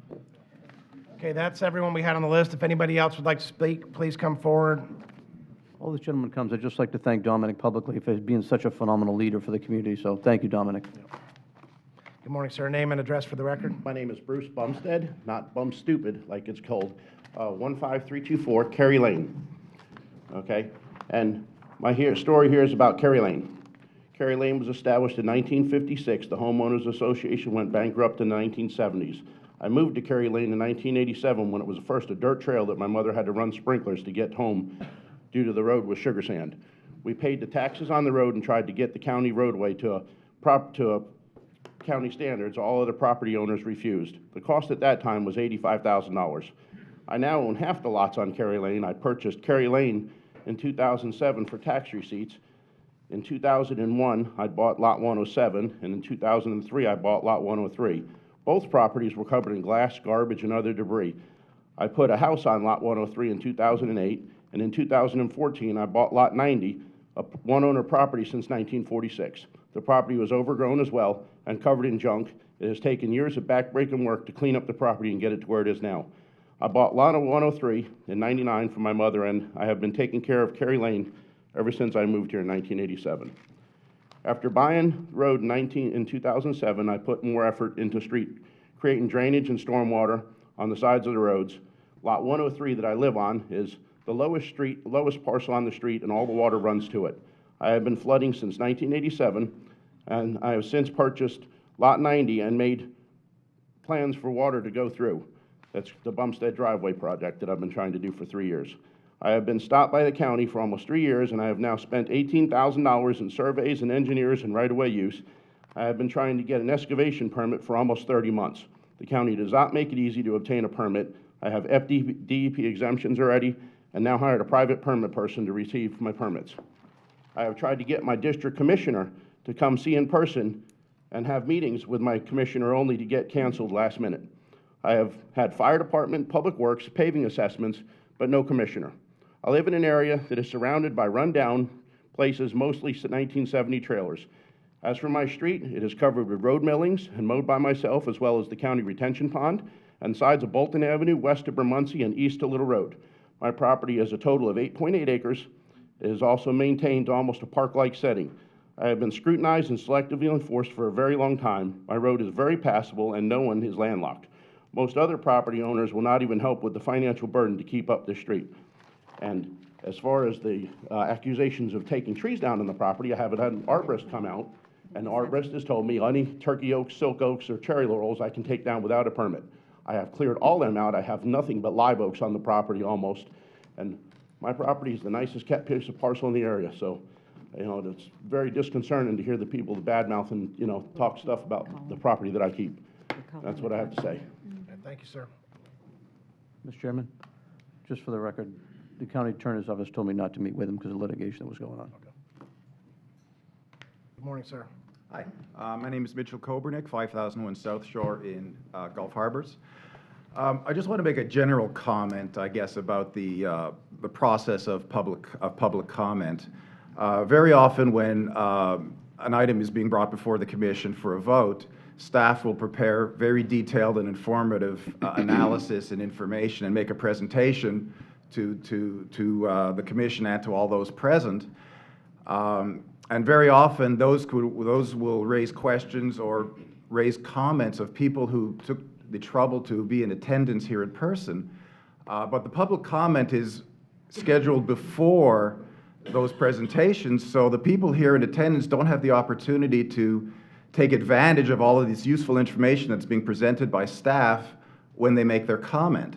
list. Okay, that's everyone we had on the list. If anybody else would like to speak, please come forward. While this gentleman comes, I'd just like to thank Dominic publicly for being such a phenomenal leader for the community, so thank you, Dominic. Good morning, sir. Name and address for the record. My name is Bruce Bumstead, not Bum Stupid, like it's called, 15324 Kerry Lane. Okay, and my story here is about Kerry Lane. Kerry Lane was established in 1956. The Homeowners Association went bankrupt in the 1970s. I moved to Kerry Lane in 1987 when it was first a dirt trail that my mother had to run sprinklers to get home due to the road was sugar sand. We paid the taxes on the road and tried to get the county roadway to a county standards. All other property owners refused. The cost at that time was $85,000. I now own half the lots on Kerry Lane. I purchased Kerry Lane in 2007 for tax receipts. In 2001, I bought Lot 107, and in 2003, I bought Lot 103. Both properties were covered in glass, garbage, and other debris. I put a house on Lot 103 in 2008, and in 2014, I bought Lot 90, a one-owner property since 1946. The property was overgrown as well and covered in junk. It has taken years of backbreaking work to clean up the property and get it to where it is now. I bought Lot 103 in '99 from my mother, and I have been taking care of Kerry Lane ever since I moved here in 1987. After buying the road in 2007, I put more effort into creating drainage and stormwater on the sides of the roads. Lot 103 that I live on is the lowest parcel on the street, and all the water runs to it. I have been flooding since 1987, and I have since purchased Lot 90 and made plans for water to go through. That's the Bumstead Driveway project that I've been trying to do for 3 years. I have been stopped by the county for almost 3 years, and I have now spent $18,000 in surveys and engineers and right-of-way use. I have been trying to get an excavation permit for almost 30 months. The county does not make it easy to obtain a permit. I have DEP exemptions already, and now hired a private permit person to receive my permits. I have tried to get my district commissioner to come see in person and have meetings with my commissioner only to get canceled last minute. I have had fire department, public works, paving assessments, but no commissioner. I live in an area that is surrounded by rundown places, mostly 1970 trailers. As for my street, it is covered with road millings and mowed by myself, as well as the county retention pond, and sides of Bolton Avenue, west of Bermondsey, and east of Little Road. My property has a total of 8.8 acres. It is also maintained to almost a park-like setting. I have been scrutinized and selectively enforced for a very long time. My road is very passable, and no one is landlocked. Most other property owners will not even help with the financial burden to keep up this street. And as far as the accusations of taking trees down on the property, I have had an arborist come out, and the arborist has told me any turkey oaks, silk oaks, or cherry laurels I can take down without a permit. I have cleared all them out. I have nothing but live oaks on the property almost. And my property is the nicest kept piece of parcel in the area. So, it's very disconcerting to hear the people badmouth and, talk stuff about the property that I keep. That's what I have to say. Thank you, sir. Mr. Chairman, just for the record, the county attorney's office told me not to meet with him because of litigation that was going on. Good morning, sir. Hi, my name is Mitchell Kobernick, 5001 South Shore in Gulf Harbors. I just want to make a general comment, I guess, about the process of public comment. Very often when an item is being brought before the commission for a vote, staff will prepare very detailed and informative analysis and information and make a presentation to the commission and to all those present. And very often those will raise questions or raise comments of people who took the trouble to be in attendance here in person. But the public comment is scheduled before those presentations, so the people here in attendance don't have the opportunity to take advantage of all of this useful information that's being presented by staff when they make their comment.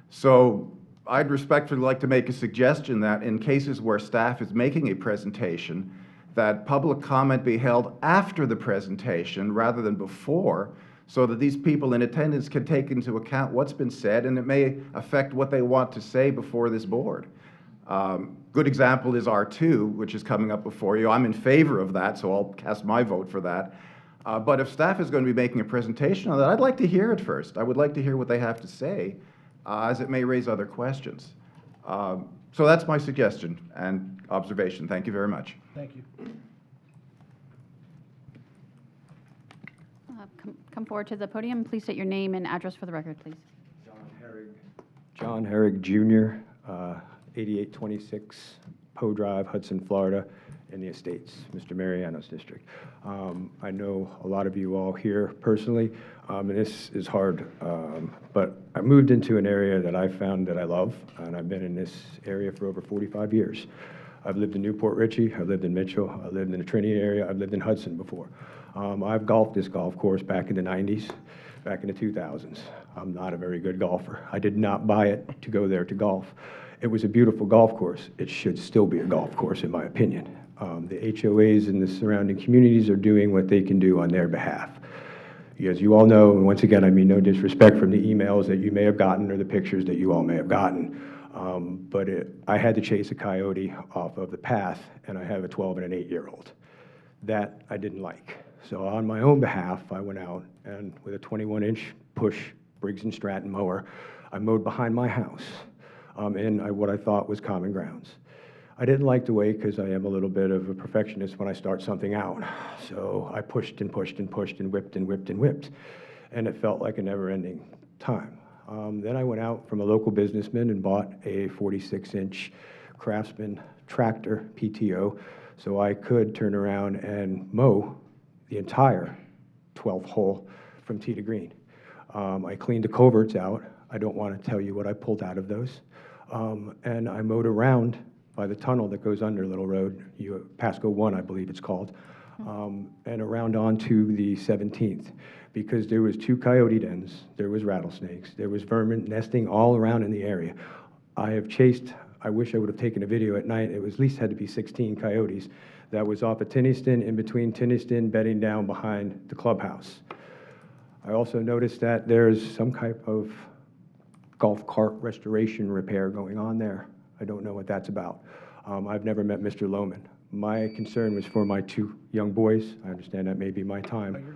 So I'd respectfully like to make a suggestion that in cases where staff is making a presentation, that public comment be held after the presentation rather than before, so that these people in attendance can take into account what's been said, and it may affect what they want to say before this board. Good example is R2, which is coming up before you. I'm in favor of that, so I'll cast my vote for that. But if staff is going to be making a presentation on that, I'd like to hear it first. I would like to hear what they have to say, as it may raise other questions. So that's my suggestion and observation. Thank you very much. Thank you. Come forward to the podium. Please state your name and address for the record, please. John Herrig Jr., 8826 Poe Drive, Hudson, Florida, in the Estates, Mr. Mariano's district. I know a lot of you all here personally, and this is hard, but I moved into an area that I found that I love, and I've been in this area for over 45 years. I've lived in Newport Richey, I've lived in Mitchell, I've lived in the Trinity area, I've lived in Hudson before. I've golfed this golf course back in the 90s, back in the 2000s. I'm not a very good golfer. I did not buy it to go there to golf. It was a beautiful golf course. It should still be a golf course, in my opinion. The HOAs and the surrounding communities are doing what they can do on their behalf. As you all know, and once again, I mean no disrespect from the emails that you may have gotten or the pictures that you all may have gotten, but I had to chase a coyote off of the path, and I have a 12 and an 8-year-old. That I didn't like. So on my own behalf, I went out and with a 21-inch push Briggs & Stratton mower, I mowed behind my house in what I thought was common grounds. I didn't like the way, because I am a little bit of a perfectionist when I start something out. So I pushed and pushed and pushed and whipped and whipped and whipped, and it felt like a never-ending time. Then I went out from a local businessman and bought a 46-inch Craftsman tractor, PTO, so I could turn around and mow the entire 12th hole from tee to green. I cleaned the culverts out. I don't want to tell you what I pulled out of those. And I mowed around by the tunnel that goes under Little Road, Pasco 1, I believe it's called, and around onto the 17th, because there was 2 coyote dens, there was rattlesnakes, there was vermin nesting all around in the area. I have chased, I wish I would have taken a video at night, it was at least had to be 16 coyotes. That was off of Tinniston, in between Tinniston, bedding down behind the clubhouse. I also noticed that there's some type of golf cart restoration repair going on there. I don't know what that's about. I've never met Mr. Lohman. My concern was for my 2 young boys. I understand that may be my time.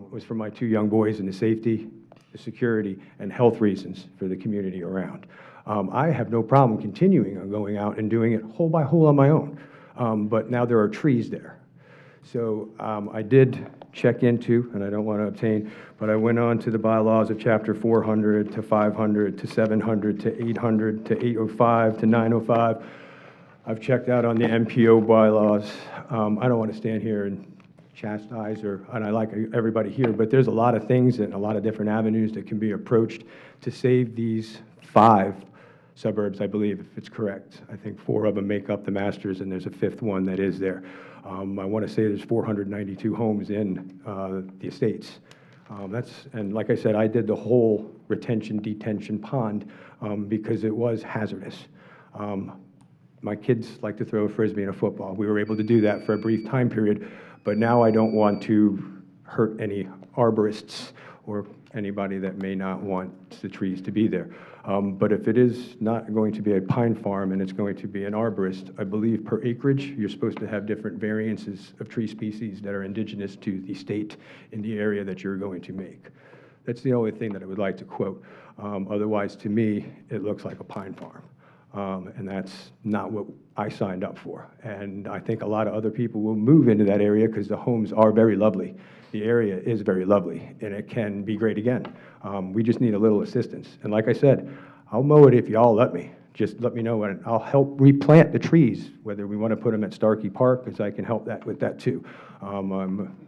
Was for my 2 young boys and the safety, the security, and health reasons for the community around. I have no problem continuing on going out and doing it hole by hole on my own. But now there are trees there. So I did check into, and I don't want to obtain, but I went on to the bylaws of Chapter 400 to 500 to 700 to 800 to 805 to 905. I've checked out on the MPO bylaws. I don't want to stand here and chastise, and I like everybody here, but there's a lot of things and a lot of different avenues that can be approached to save these 5 suburbs, I believe, if it's correct. I think 4 of them make up the masters, and there's a 5th one that is there. I want to say there's 492 homes in the estates. And like I said, I did the whole detention pond because it was hazardous. My kids like to throw a Frisbee and a football. We were able to do that for a brief time period, but now I don't want to hurt any arborists or anybody that may not want the trees to be there. But if it is not going to be a pine farm and it's going to be an arborist, I believe per acreage, you're supposed to have different variances of tree species that are indigenous to the state in the area that you're going to make. That's the only thing that I would like to quote. Otherwise, to me, it looks like a pine farm. And that's not what I signed up for. And I think a lot of other people will move into that area because the homes are very lovely. The area is very lovely, and it can be great again. We just need a little assistance. And like I said, I'll mow it if y'all let me. Just let me know, and I'll help replant the trees, whether we want to put them at Starkey Park, because I can help that with that too. I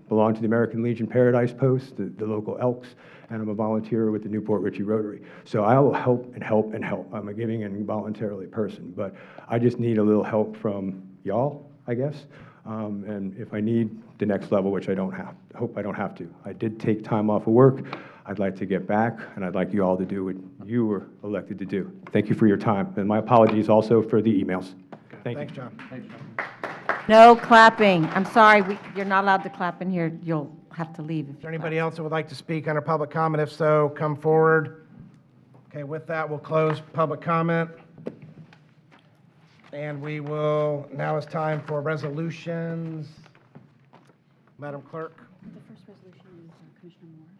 belong to the American Legion Paradise Post, the local Elks, and I'm a volunteer with the Newport Richey Rotary. So I will help and help and help. I'm a giving and voluntarily person, but I just need a little help from y'all, I guess. And if I need the next level, which I hope I don't have to. I did take time off of work. I'd like to get back, and I'd like you all to do what you were elected to do. Thank you for your time, and my apologies also for the emails. Thank you. Thanks, John. No clapping. I'm sorry, you're not allowed to clap in here. You'll have to leave. Is there anybody else that would like to speak under public comment? If so, come forward. Okay, with that, we'll close public comment. And now it's time for resolutions. Madam Clerk. The first resolution is Commissioner Moore's.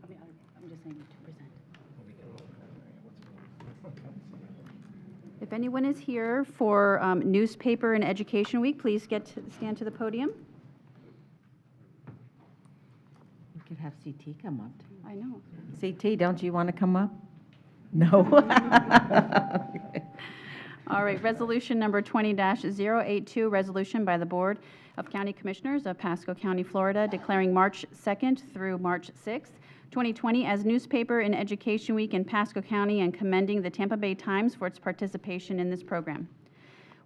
Did you want to? I'm just saying to present. If anyone is here for Newspaper and Education Week, please stand to the podium. We could have CT come up. I know. CT, don't you want to come up? No. All right, resolution number 20-082, resolution by the Board of County Commissioners of Pasco County, Florida, declaring March 2nd through March 6th, 2020 as Newspaper and Education Week in Pasco County and commending the Tampa Bay Times for its participation in this program.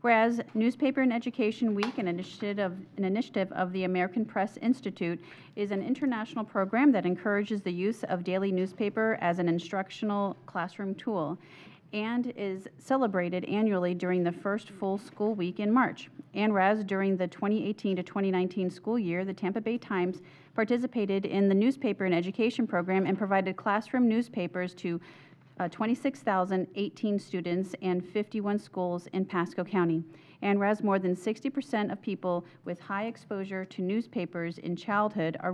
Whereas Newspaper and Education Week, an initiative of the American Press Institute, is an international program that encourages the use of daily newspaper as an instructional classroom tool and is celebrated annually during the first full school week in March. And whereas during the 2018 to 2019 school year, the Tampa Bay Times participated in the Newspaper and Education program and provided classroom newspapers to 26,018 students and 51 schools in Pasco County. And whereas more than 60% of people with high exposure to newspapers in childhood are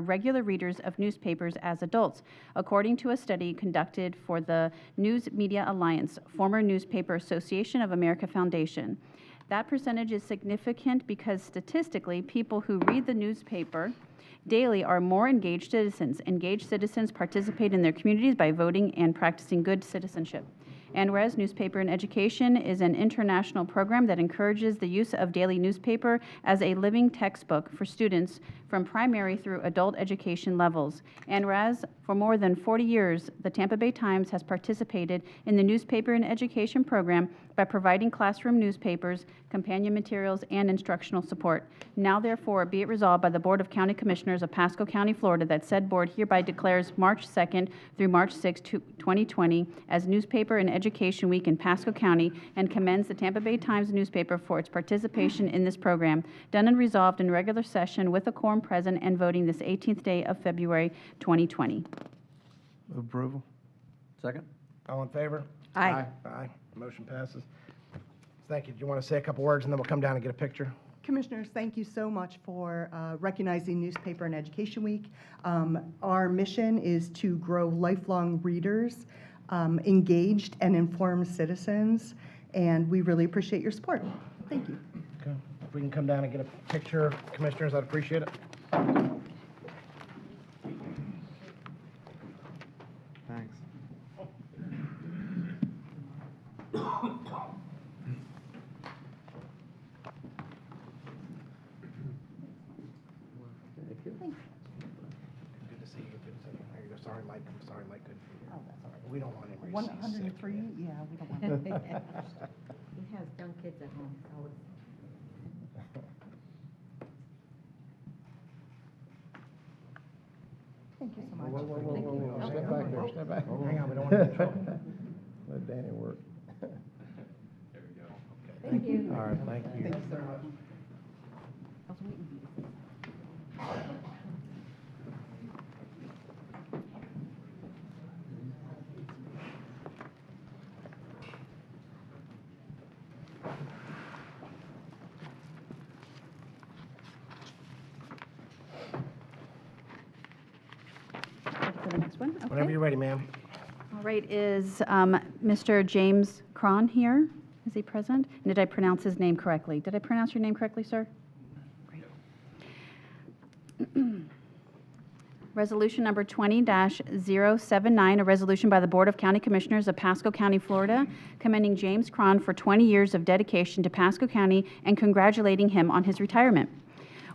regular readers of newspapers as adults, according to a study conducted for the News Media Alliance, former Newspaper Association of America Foundation. That percentage is significant because statistically, people who read the newspaper daily are more engaged citizens. Engaged citizens participate in their communities by voting and practicing good citizenship. And whereas Newspaper and Education is an international program that encourages the use of daily newspaper as a living textbook for students from primary through adult education levels. And whereas for more than 40 years, the Tampa Bay Times has participated in the Newspaper and Education program by providing classroom newspapers, companion materials, and instructional support. Now therefore be it resolved by the Board of County Commissioners of Pasco County, Florida, that said board hereby declares March 2nd through March 6th, 2020 as Newspaper and Education Week in Pasco County and commends the Tampa Bay Times newspaper for its participation in this program. Done and resolved in regular session with a quorum present and voting this 18th day of February 2020. Move approval. Second? All in favor? Aye. Aye. Motion passes. Thank you. Do you want to say a couple words, and then we'll come down and get a picture? Commissioners, thank you so much for recognizing Newspaper and Education Week. Our mission is to grow lifelong readers, engaged and informed citizens, and we really appreciate your support. Thank you. Okay. If we can come down and get a picture, Commissioners, I'd appreciate it. Thanks. Good to see you. Good to see you. There you go. Sorry, Mike. I'm sorry, Mike. Good for you. Oh, that's all right. We don't want him. 103? Yeah, we don't want that. He has young kids at home. Thank you so much. Whoa, whoa, whoa, Thank whoa, you. whoa, step back there, step back. Hang on, we don't want to get in trouble. Let Danny work. Thank you. All right, thank you. Thank you so much. For the next one? Okay. Whenever you're ready, ma'am. All All right, is Mr. James Cron here? Is he present? And did I pronounce his name correctly? Did I pronounce your name correctly, sir? Great. Resolution number 20-079, a resolution by the Board of County Commissioners of Pasco County, Florida, commending James Cron for 20 years of dedication to Pasco County and congratulating him on his retirement.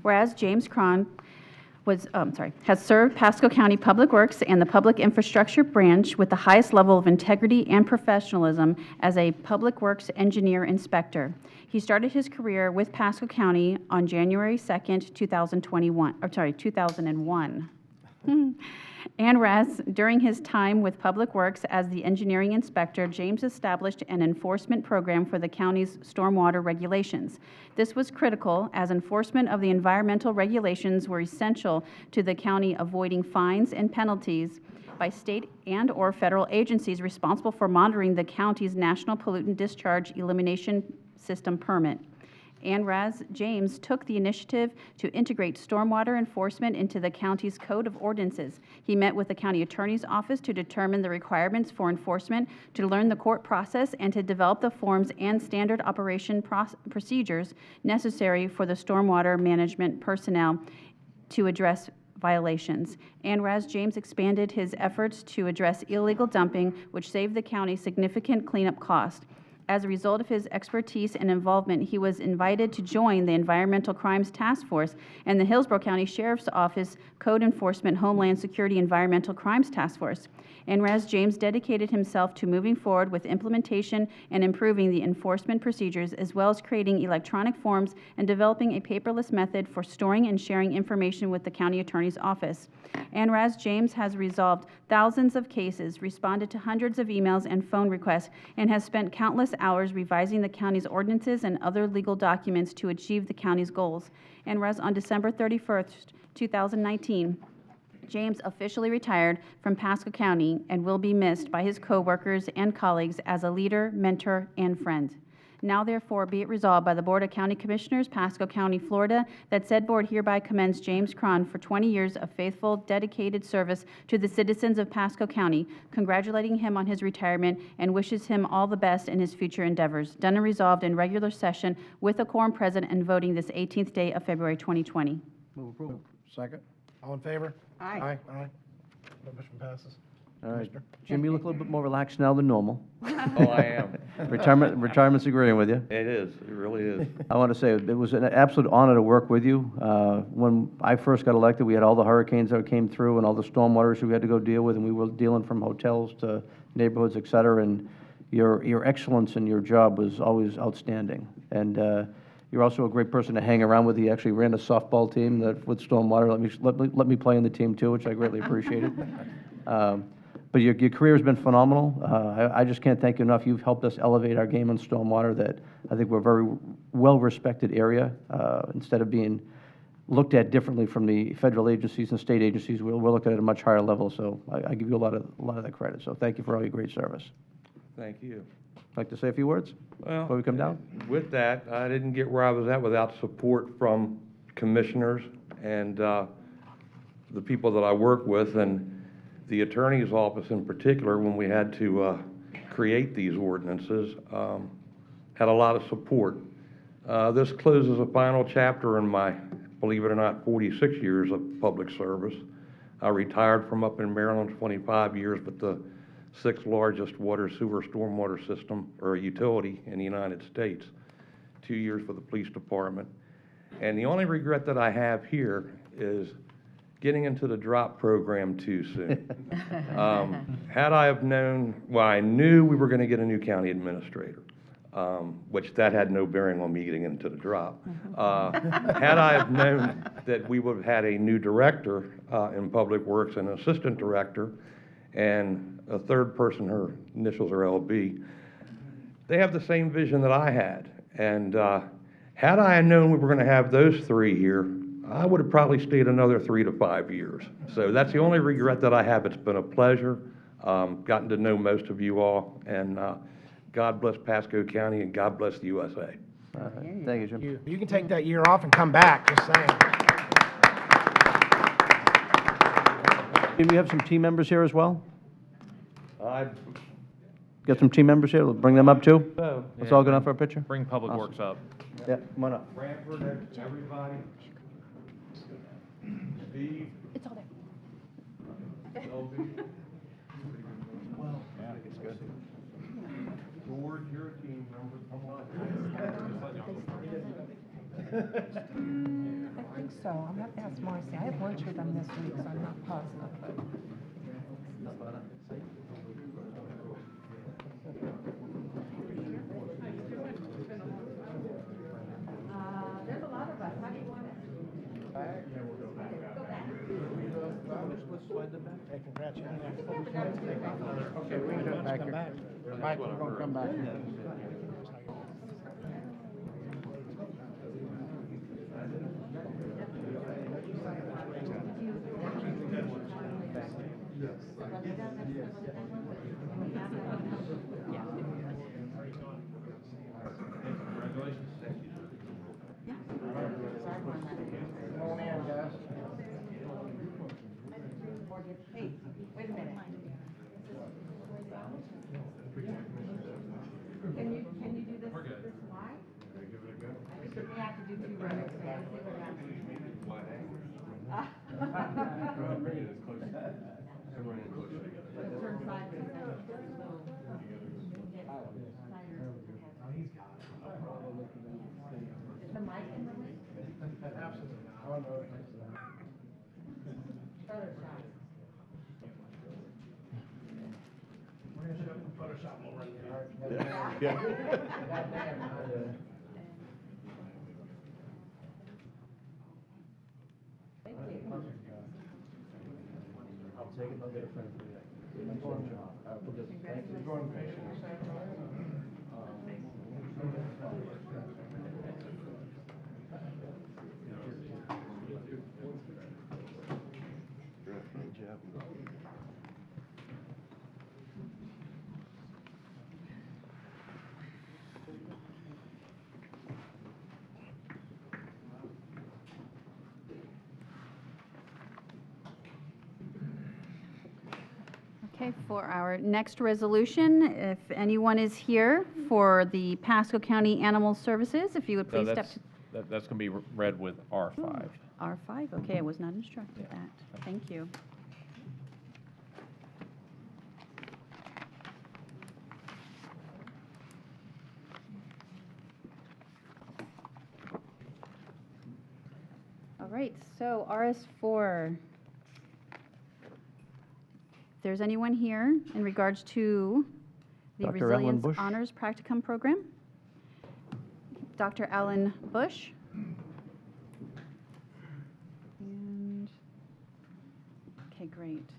Whereas James Cron has served Pasco County Public Works and the Public Infrastructure Branch with the highest level of integrity and professionalism as a Public Works Engineer Inspector. He started his career with Pasco County on January 2nd, 2001. And whereas during his time with Public Works as the engineering inspector, James established an enforcement program for the county's stormwater regulations. This was critical as enforcement of the environmental regulations were essential to the county avoiding fines and penalties by state and/or federal agencies responsible for monitoring the county's National Pollutant Discharge Elimination System permit. And whereas James took the initiative to integrate stormwater enforcement into the county's code of ordinances. He met with the county attorney's office to determine the requirements for enforcement, to learn the court process, and to develop the forms and standard operation procedures necessary for the stormwater management personnel to address violations. And whereas James expanded his efforts to address illegal dumping, which saved the county significant cleanup costs. As a result of his expertise and involvement, he was invited to join the Environmental Crimes Task Force and the Hillsborough County Sheriff's Office Code Enforcement Homeland Security Environmental Crimes Task Force. And whereas James dedicated himself to moving forward with implementation and improving the enforcement procedures, as well as creating electronic forms and developing a paperless method for storing and sharing information with the county attorney's office. And whereas James has resolved thousands of cases, responded to hundreds of emails and phone requests, and has spent countless hours revising the county's ordinances and other legal documents to achieve the county's goals. And whereas on December 31st, 2019, James officially retired from Pasco County and will be missed by his coworkers and colleagues as a leader, mentor, and friend. Now therefore be it resolved by the Board of County Commissioners, Pasco County, Florida, that said board hereby commends James Cron for 20 years of faithful, dedicated service to the citizens of Pasco County, congratulating him on his retirement and wishes him all the best in his future endeavors. Done and resolved in regular session with a quorum present and voting this 18th day of February 2020. Move approval. Second. All in favor? Aye. Aye. Motion passes. All right. Jim, you look a little bit more relaxed now than normal. Oh, I am. Retirement's agreeing with you. It is, it really is. I want to say it was an absolute honor to work with you. When I first got elected, we had all the hurricanes that came through and all the stormwater issues we had to go deal with, and we were dealing from hotels to neighborhoods, et cetera, and your excellence in your job was always outstanding. And you're also a great person to hang around with. He actually ran a softball team that with stormwater. Let me play in the team too, which I greatly appreciated. But your career has been phenomenal. I just can't thank you enough. You've helped us elevate our game on stormwater that I think we're a very well-respected area. Instead of being looked at differently from the federal agencies and state agencies, we're looking at a much higher level. So I give you a lot of that credit. So thank you for all your great service. Thank you. Like to say a few words before we come down? With that, I didn't get where I was at without support from commissioners and the people that I work with, and the attorney's office in particular, when we had to create these ordinances, had a lot of support. This closes a final chapter in my, believe it or not, 46 years of public service. I retired from up in Maryland 25 years, but the sixth largest water, sewer, stormwater system or utility in the United States. 2 years for the police department. And the only regret that I have here is getting into the drop program too soon. Had I have known, well, I knew we were going to get a new county administrator, which that had no bearing on me getting into the drop. Had I have known that we would have had a new director in Public Works, an assistant director, and a third person, her initials are LB, they have the same vision that I had. And had I known we were going to have those three here, I would have probably stayed another 3 to 5 years. So that's the only regret that I have. It's been a pleasure. Gotten to know most of you all, and God bless Pasco County, and God bless the USA. Thank you, Jim. You can take that year off and come back, just saying. Do we have some team members here as well? I, Get some team members here, bring them up too. So, Let's yeah, all go down for a picture. Bring Public Awesome. Works up. Yeah, come on up. Branford, everybody. Steve. It's all there. Well, I think it's good. George, you're a team member, come on. I think so. I'll have to ask Marcy. I have lunch with them this week, so I'm not positive, but. There's a lot of us. How do you want it? Let's slide them back. Hey, congratulations. Okay, we can go back here. Mike, we're gonna come back. Hey, wait a minute. Can you do this live? I think we have to do 2 rows. Turn side to side. Is the mic in the way? Other side. We're gonna show them Photoshop more right Yeah. I'll take it, I'll get a friend for you. Okay, for our next resolution, if anyone is here for the Pasco County Animal Services, if you would So please step that's, to that's going to be read with R5. R5. Okay, I was not instructed that. Thank you. All right, so RS4. If there's anyone here in regards to the Dr. Alan Resilience Bush. Honors Practicum Program. Dr. Alan Bush. And, okay, great.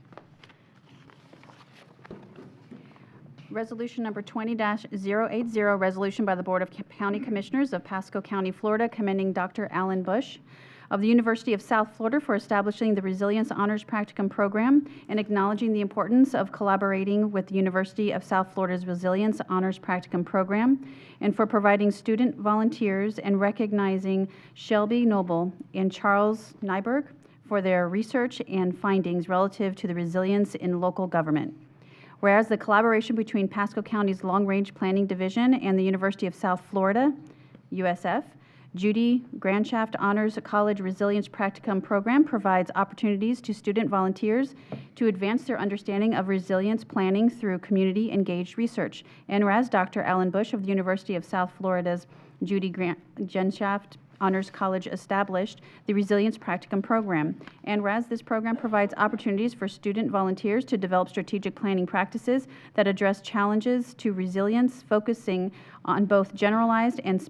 Resolution number 20-080, resolution by the Board of County Commissioners of Pasco County, Florida, commending Dr. Alan Bush of the University of South Florida for establishing the Resilience Honors Practicum Program and acknowledging the importance of collaborating with the University of South Florida's Resilience Honors Practicum Program, and for providing student volunteers and recognizing Shelby Noble and Charles Nyberg for their research and findings relative to the resilience in local government. Whereas the collaboration between Pasco County's Long Range Planning Division and the University of South Florida, USF, Judy Granshaft Honors College Resilience Practicum Program provides opportunities to student volunteers to advance their understanding of resilience planning through community-engaged research. And whereas Dr. Alan Bush of the University of South Florida's Judy Granshaft Honors College established the Resilience Practicum Program. And whereas this program provides opportunities for student volunteers to develop strategic planning practices that address challenges to resilience, focusing on both generalized and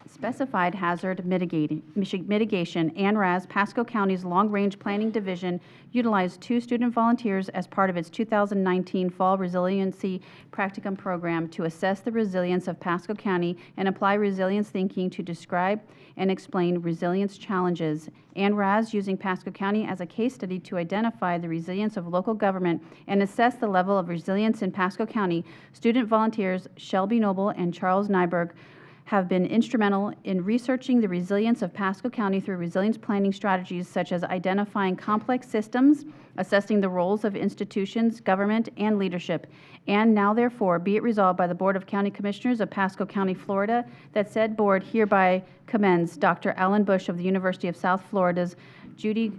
specified hazard mitigation, and whereas Pasco County's Long Range Planning Division utilized 2 student volunteers as part of its 2019 Fall Resiliency Practicum Program to assess the resilience of Pasco County and apply resilience thinking to describe and explain resilience challenges, and whereas using Pasco County as a case study to identify the resilience of local government and assess the level of resilience in Pasco County, student volunteers Shelby Noble and Charles Nyberg have been instrumental in researching the resilience of Pasco County through resilience planning strategies such as identifying complex systems, assessing the roles of institutions, government, and leadership. And now therefore be it resolved by the Board of County Commissioners of Pasco County, Florida, that said board hereby commends Dr. Alan Bush of the University of South Florida's Judy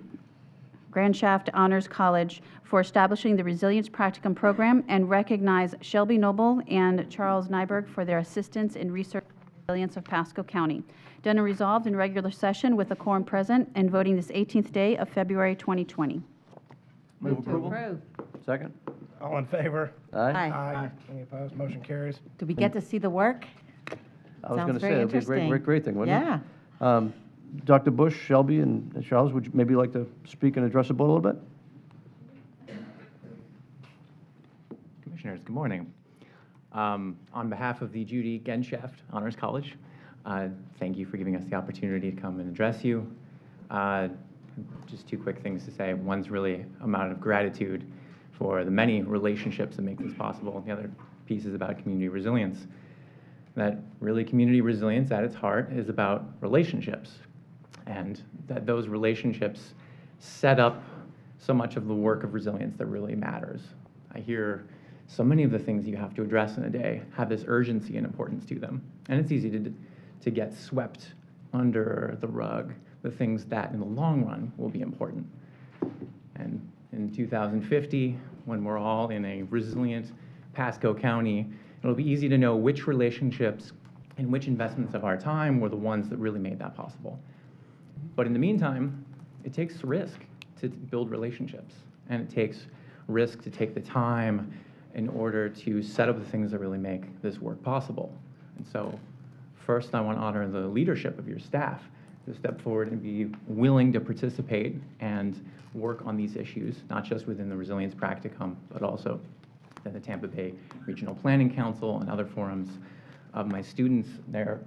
Granshaft Honors College for establishing the Resilience Practicum program, and recognize Shelby Noble and Charles Nyberg for their assistance in research resilience of Pasco County. Done and resolved in regular session with a quorum present and voting this 18th day of February 2020. Move approval. Second. All in favor? Aye. Aye. Any opposed? Motion carries. Do we get to see the work? I was Sounds going to say, very it'd be a great, interesting. great, great thing, wouldn't it? Yeah. Dr. Bush, Shelby, and Charles, would you maybe like to speak and address the board a little bit? Commissioners, good morning. On behalf of the Judy Granshaft Honors College, thank you for giving us the opportunity to come and address you. Just two quick things to say. One's really amount of gratitude for the many relationships that make this possible. The other piece is about community resilience. That really community resilience at its heart is about relationships, and that those relationships set up so much of the work of resilience that really matters. I hear so many of the things you have to address in a day have this urgency and importance to them, and it's easy to get swept under the rug, the things that in the long run will be important. And in 2050, when we're all in a resilient Pasco County, it'll be easy to know which relationships and which investments of our time were the ones that really made that possible. But in the meantime, it takes risk to build relationships, and it takes risk to take the time in order to set up the things that really make this work possible. And so first, I want to honor the leadership of your staff to step forward and be willing to participate and work on these issues, not just within the Resilience Practicum, but also in the Tampa Bay Regional Planning Council and other forums of my students, their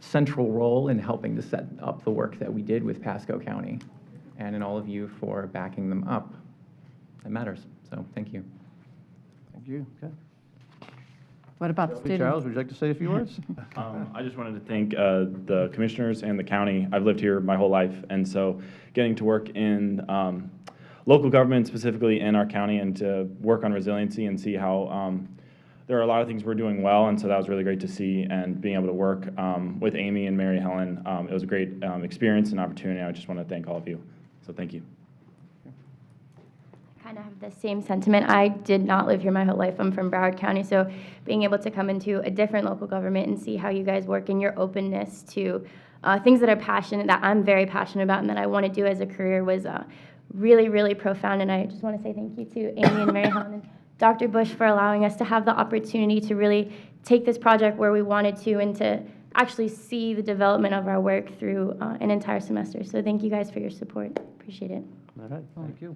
central role in helping to set up the work that we did with Pasco County, and in all of you for backing them up. It matters, so thank you. Thank you. Okay. What about the students? Charles, would you like to say a few words? I just wanted to thank the commissioners and the county. I've lived here my whole life, and so getting to work in local government, specifically in our county, and to work on resiliency and see how there are a lot of things we're doing well, and so that was really great to see, and being able to work with Amy and Mary Helen. It was a great experience and opportunity. I just want to thank all of you. So thank you. Kind of have the same sentiment. I did not live here my whole life. I'm from Broward County, so being able to come into a different local government and see how you guys work and your openness to things that I'm very passionate about and that I want to do as a career was really, really profound. And I just want to say thank you to Amy and Mary Helen and Dr. Bush for allowing us to have the opportunity to really take this project where we wanted to and to actually see the development of our work through an entire semester. So thank you guys for your support. Appreciate it. All right, thank you.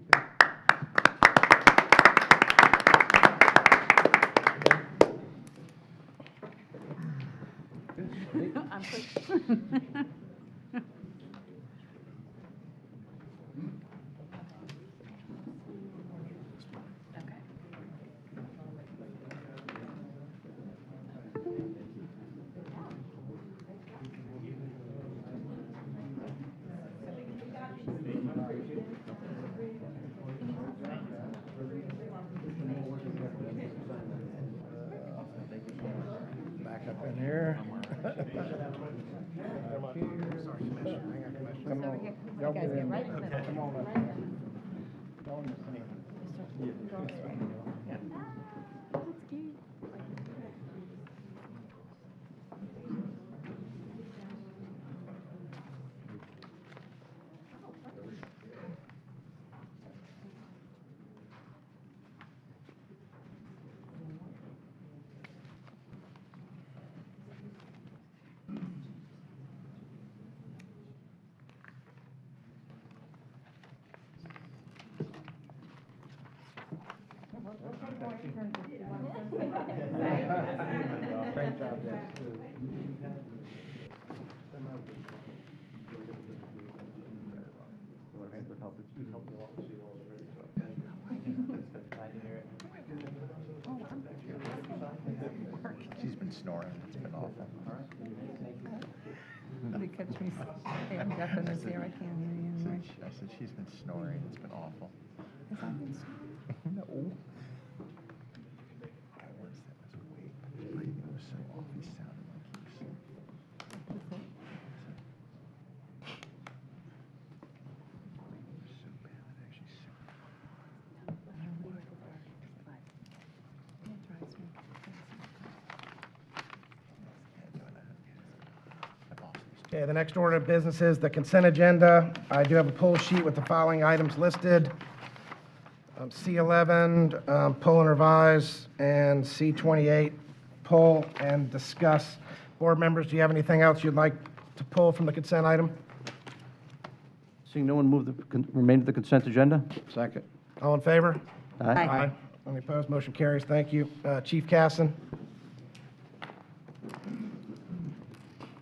Back up in here. Come on. Y'all get in. Come on up. Great job, guys. She's been snoring. been awful. Somebody catch me, hey, I'm deaf in this ear, I can't hear you anymore. I said, she's been snoring, it's been awful. Has I been snoring? No. My worst, that was way, but his breathing was so off, he sounded like he was sleeping. It was so bad, it actually Okay, the next order of business is the consent agenda. I do have a poll sheet with the following items listed. C11, poll and revise, and C28, poll and discuss. Board members, do you have anything else you'd like to pull from the consent item? Seeing no one move the remainder of the consent agenda? Second. All in favor? Aye. Any opposed? Motion carries. Thank you. Chief Casson?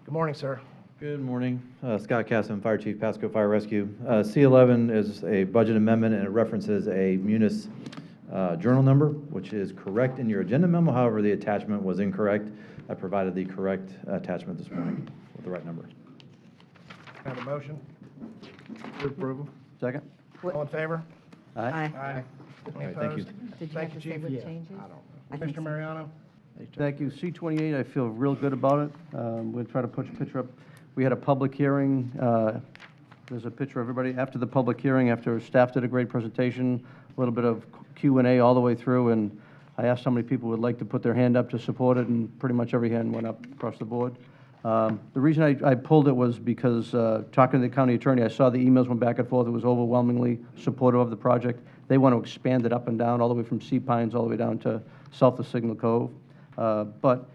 Good morning, sir. Good morning. Scott Casson, Fire Chief, Pasco Fire Rescue. C11 is a budget amendment, and it references a Munis journal number, which is correct in your agenda memo. However, the attachment was incorrect. I provided the correct attachment this morning with the right number. Have a motion? Approval. Second. All in favor? Aye. Aye. Any All right, thank you. opposed? Did you Thank have to you, say Chief. what changes? Mr. Mariano? Thank you. C28, I feel real good about it. We'll try to put a picture up. We had a public hearing. There's a picture of everybody after the public hearing, after staff did a great presentation, a little bit of Q&A all the way through, and I asked how many people would like to put their hand up to support it, and pretty much every hand went up across the board. The reason I pulled it was because talking to the county attorney, I saw the emails went back and forth. It was overwhelmingly supportive of the project. They want to expand it up and down, all the way from Sea Pines all the way down to south of Signal Cove. But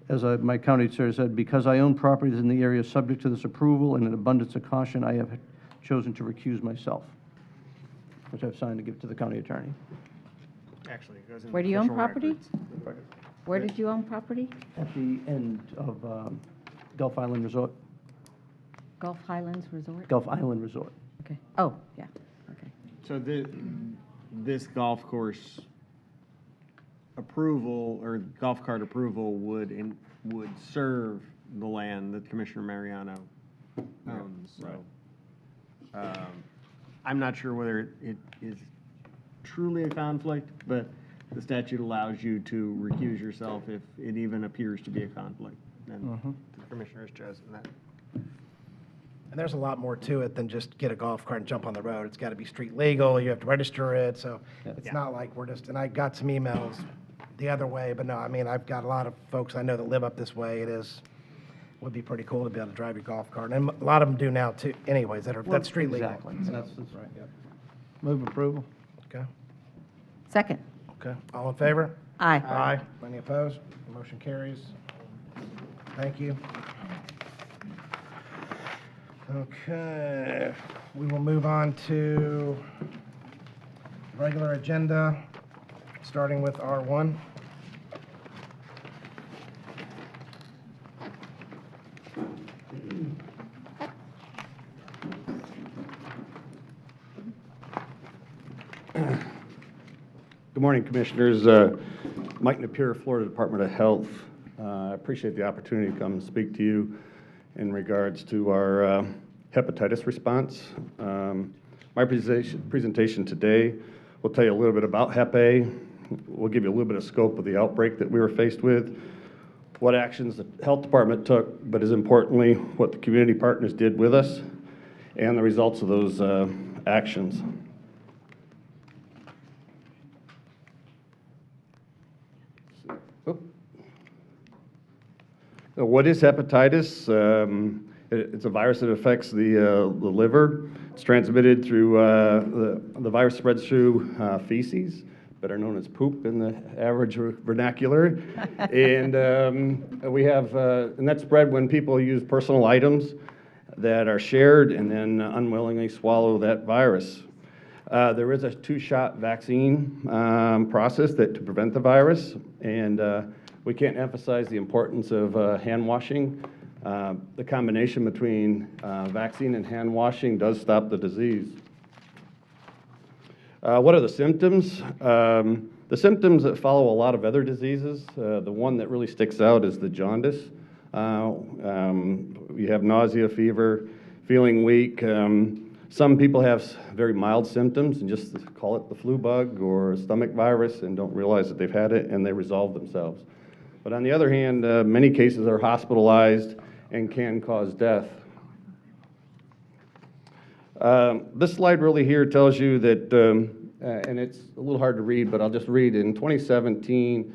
as my county attorney said, because I own properties in the area subject to this approval and an abundance of caution, I have chosen to recuse myself, which I've signed to give to the county attorney. Actually, it goes in Where do you own official property? records. Where did you own property? At the end of Gulf Island Resort. Gulf Highlands Resort? Gulf Island Resort. Okay. Oh, yeah. Okay. So this golf course approval, or golf cart approval would serve the land that Commissioner Mariano owns, so. I'm not sure whether it is truly a conflict, but the statute allows you to recuse yourself if it even appears to be a conflict. And the commissioner has chosen that. And there's a lot more to it than just get a golf cart and jump on the road. It's got to be street legal, you have to register it, so it's not like we're just, and I got some emails the other way, but no, I mean, I've got a lot of folks I know that live up this way. Would be pretty cool to be able to drive your golf cart, and a lot of them do now too, anyways, that's street legal. Exactly. That's right. Move approval. Okay, Second. okay. All in favor? Aye. Aye. Any opposed? Motion carries. Thank you. Okay, we will move on to regular agenda, starting with R1. Good morning, Commissioners. Mike Napier, Florida Department of Health. I appreciate the opportunity to come and speak to you in regards to our hepatitis response. My presentation today will tell you a little bit about Hep A. We'll give you a little bit of scope of the outbreak that we were faced with, what actions the health department took, but as importantly, what the community partners did with us, and the results of those actions. What is hepatitis? It's a virus that affects the liver. It's transmitted through, the virus spreads through feces, better known as poop in the average vernacular. And we have, and that's spread when people use personal items that are shared and then unwillingly swallow that virus. There is a 2-shot vaccine process to prevent the virus, and we can't emphasize the importance of hand washing. The combination between vaccine and hand washing does stop the disease. What are the symptoms? The symptoms that follow a lot of other diseases, the one that really sticks out is the jaundice. You have nausea, fever, feeling weak. Some people have very mild symptoms and just call it the flu bug or stomach virus and don't realize that they've had it, and they resolve themselves. But on the other hand, many cases are hospitalized and can cause death. This slide really here tells you that, and it's a little hard to read, but I'll just read. In 2017,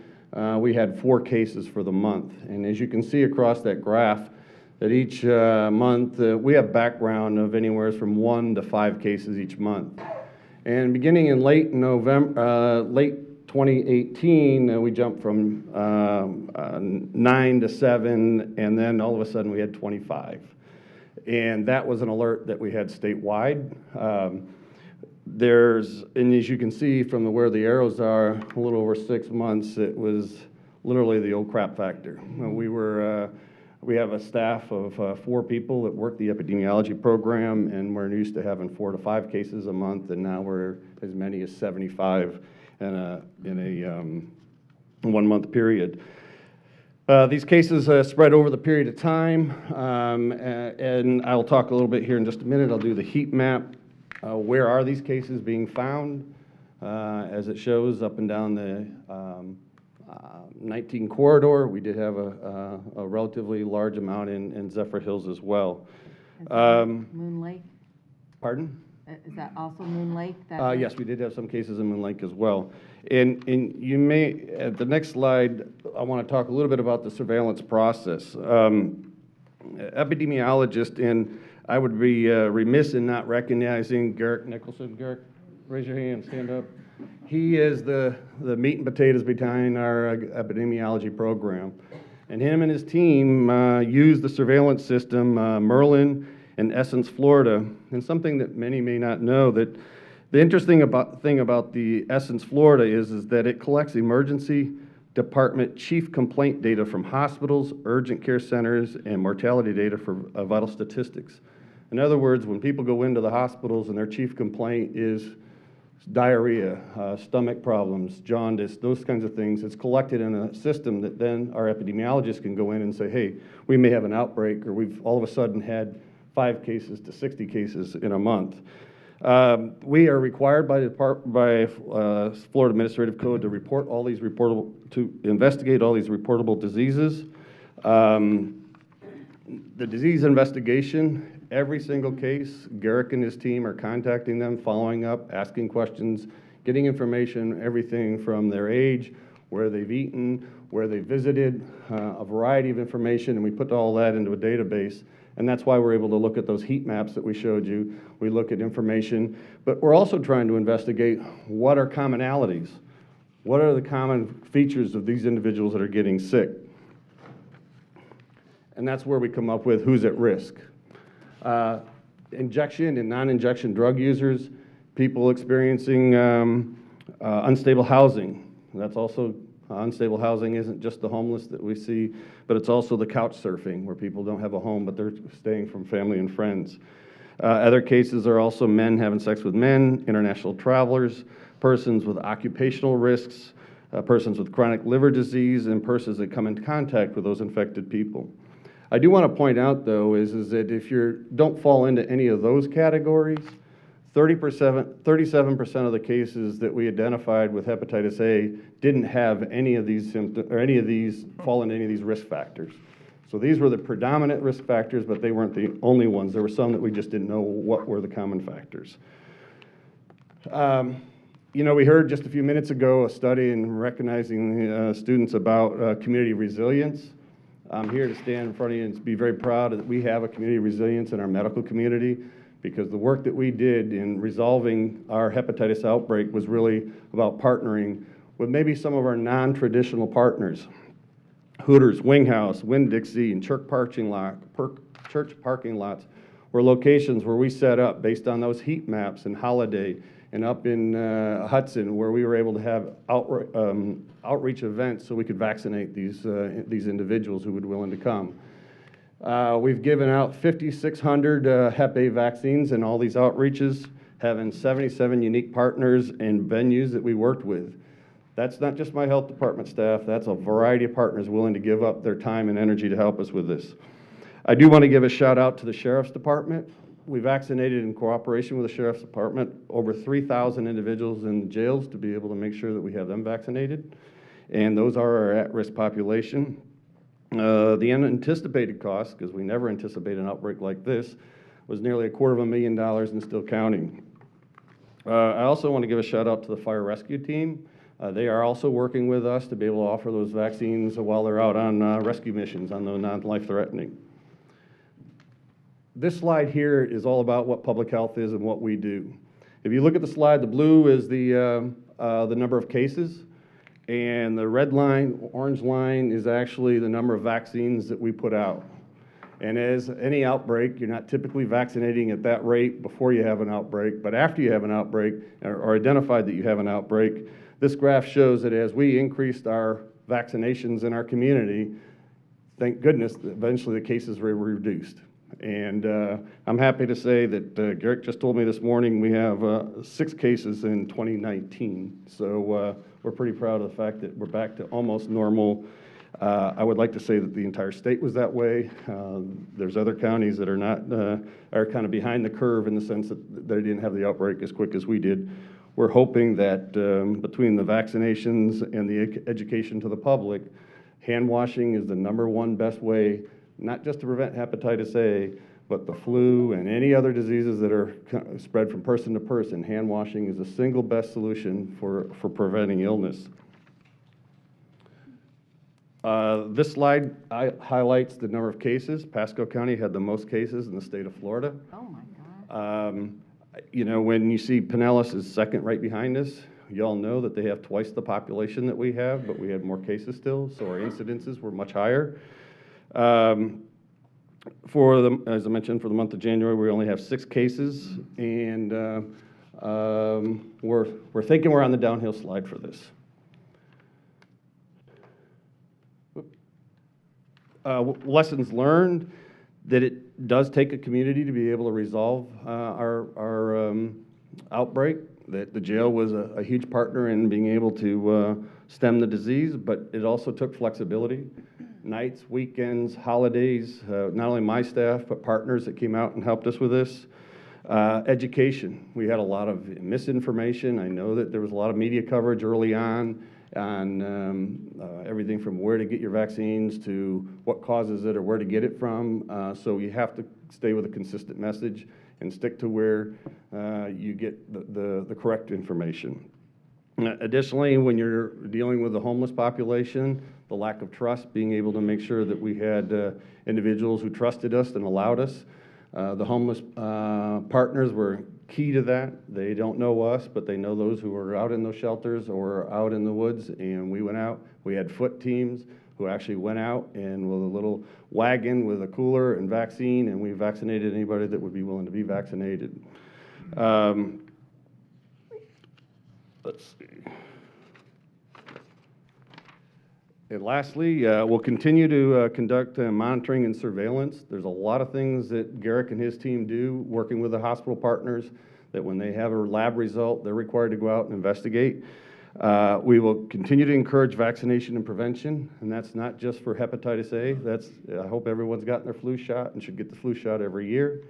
we had 4 cases for the month. And as you can see across that graph, that each month we have background of anywhere from 1 to 5 cases each month. And beginning in late 2018, we jumped from 9 to 7, and then all of a sudden we had 25. And that was an alert that we had statewide. And as you can see from where the arrows are, a little over 6 months, it was literally the old crap factor. We have a staff of 4 people that work the epidemiology program, and we're used to having 4 to 5 cases a month, and now we're as many as 75 in a 1-month period. These cases spread over the period of time, and I'll talk a little bit here in just a minute. I'll do the heat map. Where are these cases being found? As it shows up and down the 19 corridor, we did have a relatively large amount in Zephyr Hills as well. Moon Lake? Pardon? Is that also Moon Lake? Yes, we did have some cases in Moon Lake as well. And you may, at the next slide, I want to talk a little bit about the surveillance process. Epidemiologist, and I would be remiss in not recognizing Garrick Nicholson. Garrick, raise your hand, stand up. He is the meat and potatoes behind our epidemiology program. And him and his team use the surveillance system, Merlin in Essence, Florida. And something that many may not know, that the interesting thing about the Essence, Florida is that it collects emergency department chief complaint data from hospitals, urgent care centers, and mortality data for vital statistics. In other words, when people go into the hospitals and their chief complaint is diarrhea, stomach problems, jaundice, those kinds of things, it's collected in a system that then our epidemiologists can go in and say, hey, we may have an outbreak, or we've all of a sudden had 5 cases to 60 cases in a month. We are required by Florida Administrative Code to report all these to investigate all these reportable diseases. The disease investigation, every single case, Garrick and his team are contacting them, following up, asking questions, getting information, everything from their age, where they've eaten, where they visited, a variety of information, and we put all that into a database. And that's why we're able to look at those heat maps that we showed you. We look at information, but we're also trying to investigate what are commonalities. What are the common features of these individuals that are getting sick? And that's where we come up with who's at risk. Injection and non-injection drug users, people experiencing unstable housing. That's also unstable housing isn't just the homeless that we see, but it's also the couch surfing, where people don't have a home, but they're staying from family and friends. Other cases are also men having sex with men, international travelers, persons with occupational risks, persons with chronic liver disease, and persons that come into contact with those infected people. I do want to point out, though, is that if you don't fall into any of those categories, 37% of the cases that we identified with hepatitis A didn't have any of these symptoms, or any of these fall into any of these risk factors. So these were the predominant risk factors, but they weren't the only ones. There were some that we just didn't know what were the common factors. You know, we heard just a few minutes ago a study in recognizing students about community resilience. I'm here to stand in front of you and be very proud that we have a community resilience in our medical community, because the work that we did in resolving our hepatitis outbreak was really about partnering with maybe some of our non-traditional partners. Hooters, Winghouse, Winn-Dixie, and church parking lots were locations where we set up based on those heat maps and Holiday, and up in Hudson, where we were able to have outreach events so we could vaccinate these individuals who would be willing to come. We've given out 5,600 Hep A vaccines in all these outreaches, having 77 unique partners and venues that we worked with. That's not just my health department staff, that's a variety of partners willing to give up their time and energy to help us with this. I do want to give a shout out to the Sheriff's Department. We vaccinated in cooperation with the Sheriff's Department over 3,000 individuals in the jails to be able to make sure that we have them vaccinated. And those are our at-risk population. The unanticipated cost, because we never anticipated an outbreak like this, was nearly $250,000 and still counting. I also want to give a shout out to the fire rescue team. They are also working with us to be able to offer those vaccines while they're out on rescue missions on the non-life-threatening. This slide here is all about what public health is and what we do. If you look at the slide, the blue is the number of cases, and the red line, orange line, is actually the number of vaccines that we put out. And as any outbreak, you're not typically vaccinating at that rate before you have an outbreak, but after you have an outbreak, or identified that you have an outbreak, this graph shows that as we increased our vaccinations in our community, thank goodness, eventually the cases were reduced. And I'm happy to say that Garrett just told me this morning we have 6 cases in 2019. So we're pretty proud of the fact that we're back to almost normal. I would like to say that the entire state was that way. There's other counties that are not, are kind of behind the curve in the sense that they didn't have the outbreak as quick as we did. We're hoping that between the vaccinations and the education to the public, hand washing is the #1 best way, not just to prevent hepatitis A, but the flu and any other diseases that are spread from person to person. Hand washing is the single best solution for preventing illness. This slide highlights the number of cases. Pasco County had the most cases in the state of Florida. Oh, my God. You know, when you see Pinellas is second right behind us, you all know that they have twice the population that we have, but we had more cases still, so our incidences were much higher. As I mentioned, for the month of January, we only have 6 cases, and we're thinking we're on the downhill slide for this. Lessons learned, that it does take a community to be able to resolve our outbreak, that the jail was a huge partner in being able to stem the disease, but it also took flexibility. Nights, weekends, holidays, not only my staff, but partners that came out and helped us with this. Education, we had a lot of misinformation. I know that there was a lot of media coverage early on everything from where to get your vaccines to what causes it or where to get it from. So you have to stay with a consistent message and stick to where you get the correct information. Additionally, when you're dealing with the homeless population, the lack of trust, being able to make sure that we had individuals who trusted us and allowed us. The homeless partners were key to that. They don't know us, but they know those who are out in those shelters or out in the woods, and we went out. We had foot teams who actually went out and with a little wagon with a cooler and vaccine, and we vaccinated anybody that would be willing to be vaccinated. Let's see. And lastly, we'll continue to conduct monitoring and surveillance. There's a lot of things that Garrick and his team do, working with the hospital partners, that when they have a lab result, they're required to go out and investigate. We will continue to encourage vaccination and prevention, and that's not just for hepatitis A. I hope everyone's gotten their flu shot and should get the flu shot every year.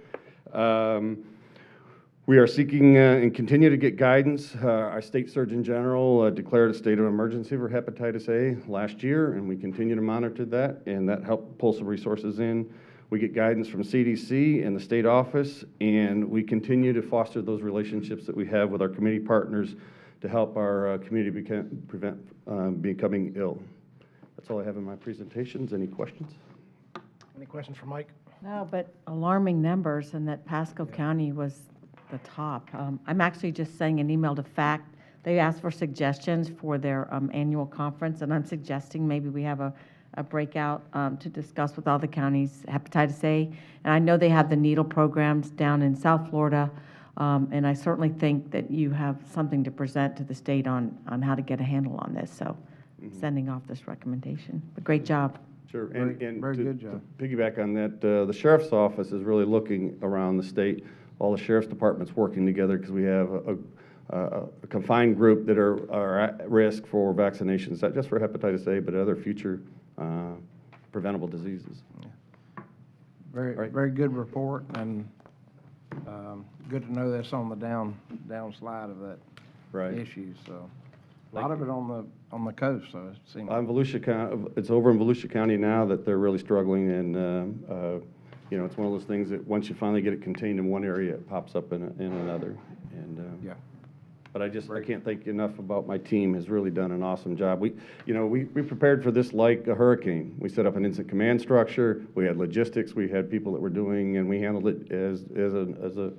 We are seeking and continue to get guidance. Our state surgeon general declared a state of emergency for hepatitis A last year, and we continue to monitor that, and that helped pull some resources in. We get guidance from CDC and the state office, and we continue to foster those relationships that we have with our community partners to help our community prevent becoming ill. That's all I have in my presentations. Any questions? Any questions for Mike? No, but alarming numbers, and that Pasco County was the top. I'm actually just sending an email to FACT. They asked for suggestions for their annual conference, and I'm suggesting maybe we have a breakout to discuss with all the counties hepatitis A. And I know they have the needle programs down in South Florida, and I certainly think that you have something to present to the state on how to get a handle on this. So sending off this recommendation. But great job. Sure, and very good job. To piggyback on that, the sheriff's office is really looking around the state. All the sheriff's departments working together because we have a confined group that are at risk for vaccinations, not just for hepatitis A, but other future preventable diseases. Very good report, and good to know that's on the downslide of that issue, so. A lot of it on the coast, so it seems. Volusia County, it's over in Volusia County now that they're really struggling, and you know, it's one of those things that once you finally get it contained in one area, it pops up in another. And yeah. But I can't thank you enough about my team has really done an awesome job. We prepared for this like a hurricane. We set up an instant command structure. We had logistics. We had people that were doing, and we handled it as a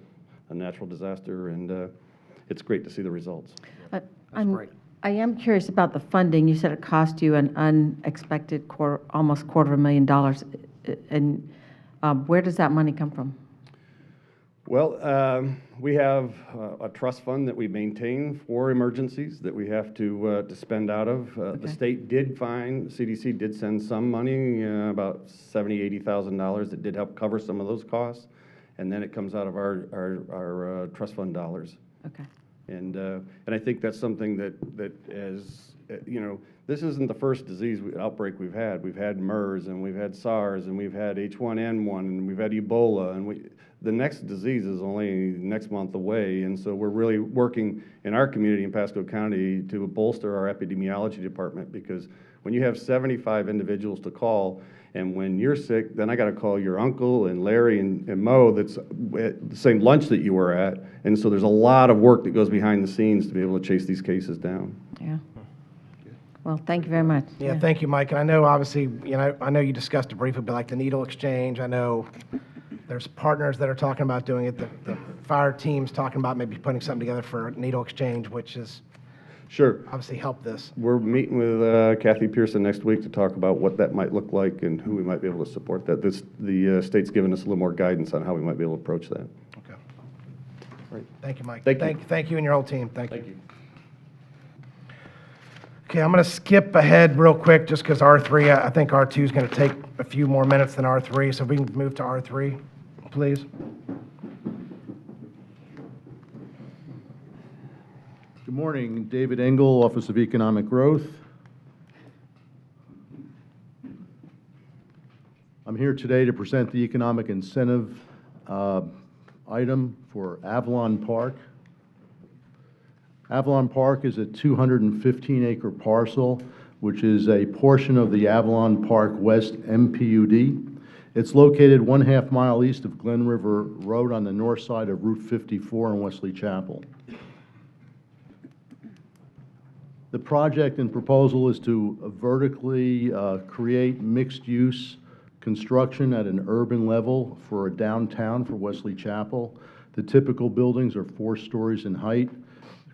natural disaster. And it's great to see the results. I am curious about the funding. You said it cost you an unexpected almost $250,000. And where does that money come from? Well, we have a trust fund that we maintain for emergencies that we have to spend out of. The state CDC did send some money, about $70,000, $80,000 that did help cover some of those costs. And then it comes out of our trust fund dollars. Okay. And I think that's something that as, you know, this isn't the first disease outbreak we've had. We've had MERS, and we've had SARS, and we've had H1N1, and we've had Ebola, and the next disease is only next month away, and so we're really working in our community in Pasco County to bolster our epidemiology department, because when you have 75 individuals to call, and when you're sick, then I got to call your uncle and Larry and Mo that's at the same lunch that you were at. And so there's a lot of work that goes behind the scenes to be able to chase these cases down. Yeah. Well, thank you very much. Yeah, thank you, Mike. And I know, obviously, you know, I know you discussed it briefly, but like the needle exchange, I know there's partners that are talking about doing it. The fire team's talking about maybe putting something together for needle exchange, which is sure obviously help this. We're meeting with Kathy Pearson next week to talk about what that might look like and who we might be able to support that. The state's given us a little more guidance on how we might be able to approach that. Okay. Right. Thank you, Mike. Thank you. Thank you and your whole team. Thank you. Thank you. Okay, I'm going to skip ahead real quick just because R3, I think R2 is going to take a few more minutes than R3, so if we can move to R3, please. Good morning, David Engel, Office of Economic Growth. I'm here today to present the economic incentive item for Avalon Park. Avalon Park is a 215-acre parcel, which is a portion of the Avalon Park West MPUD. It's located 1/2 mile east of Glen River Road on the north side of Route 54 in Wesley Chapel. The project and proposal is to vertically create mixed-use construction at an urban level for a downtown for Wesley Chapel. The typical buildings are 4 stories in height.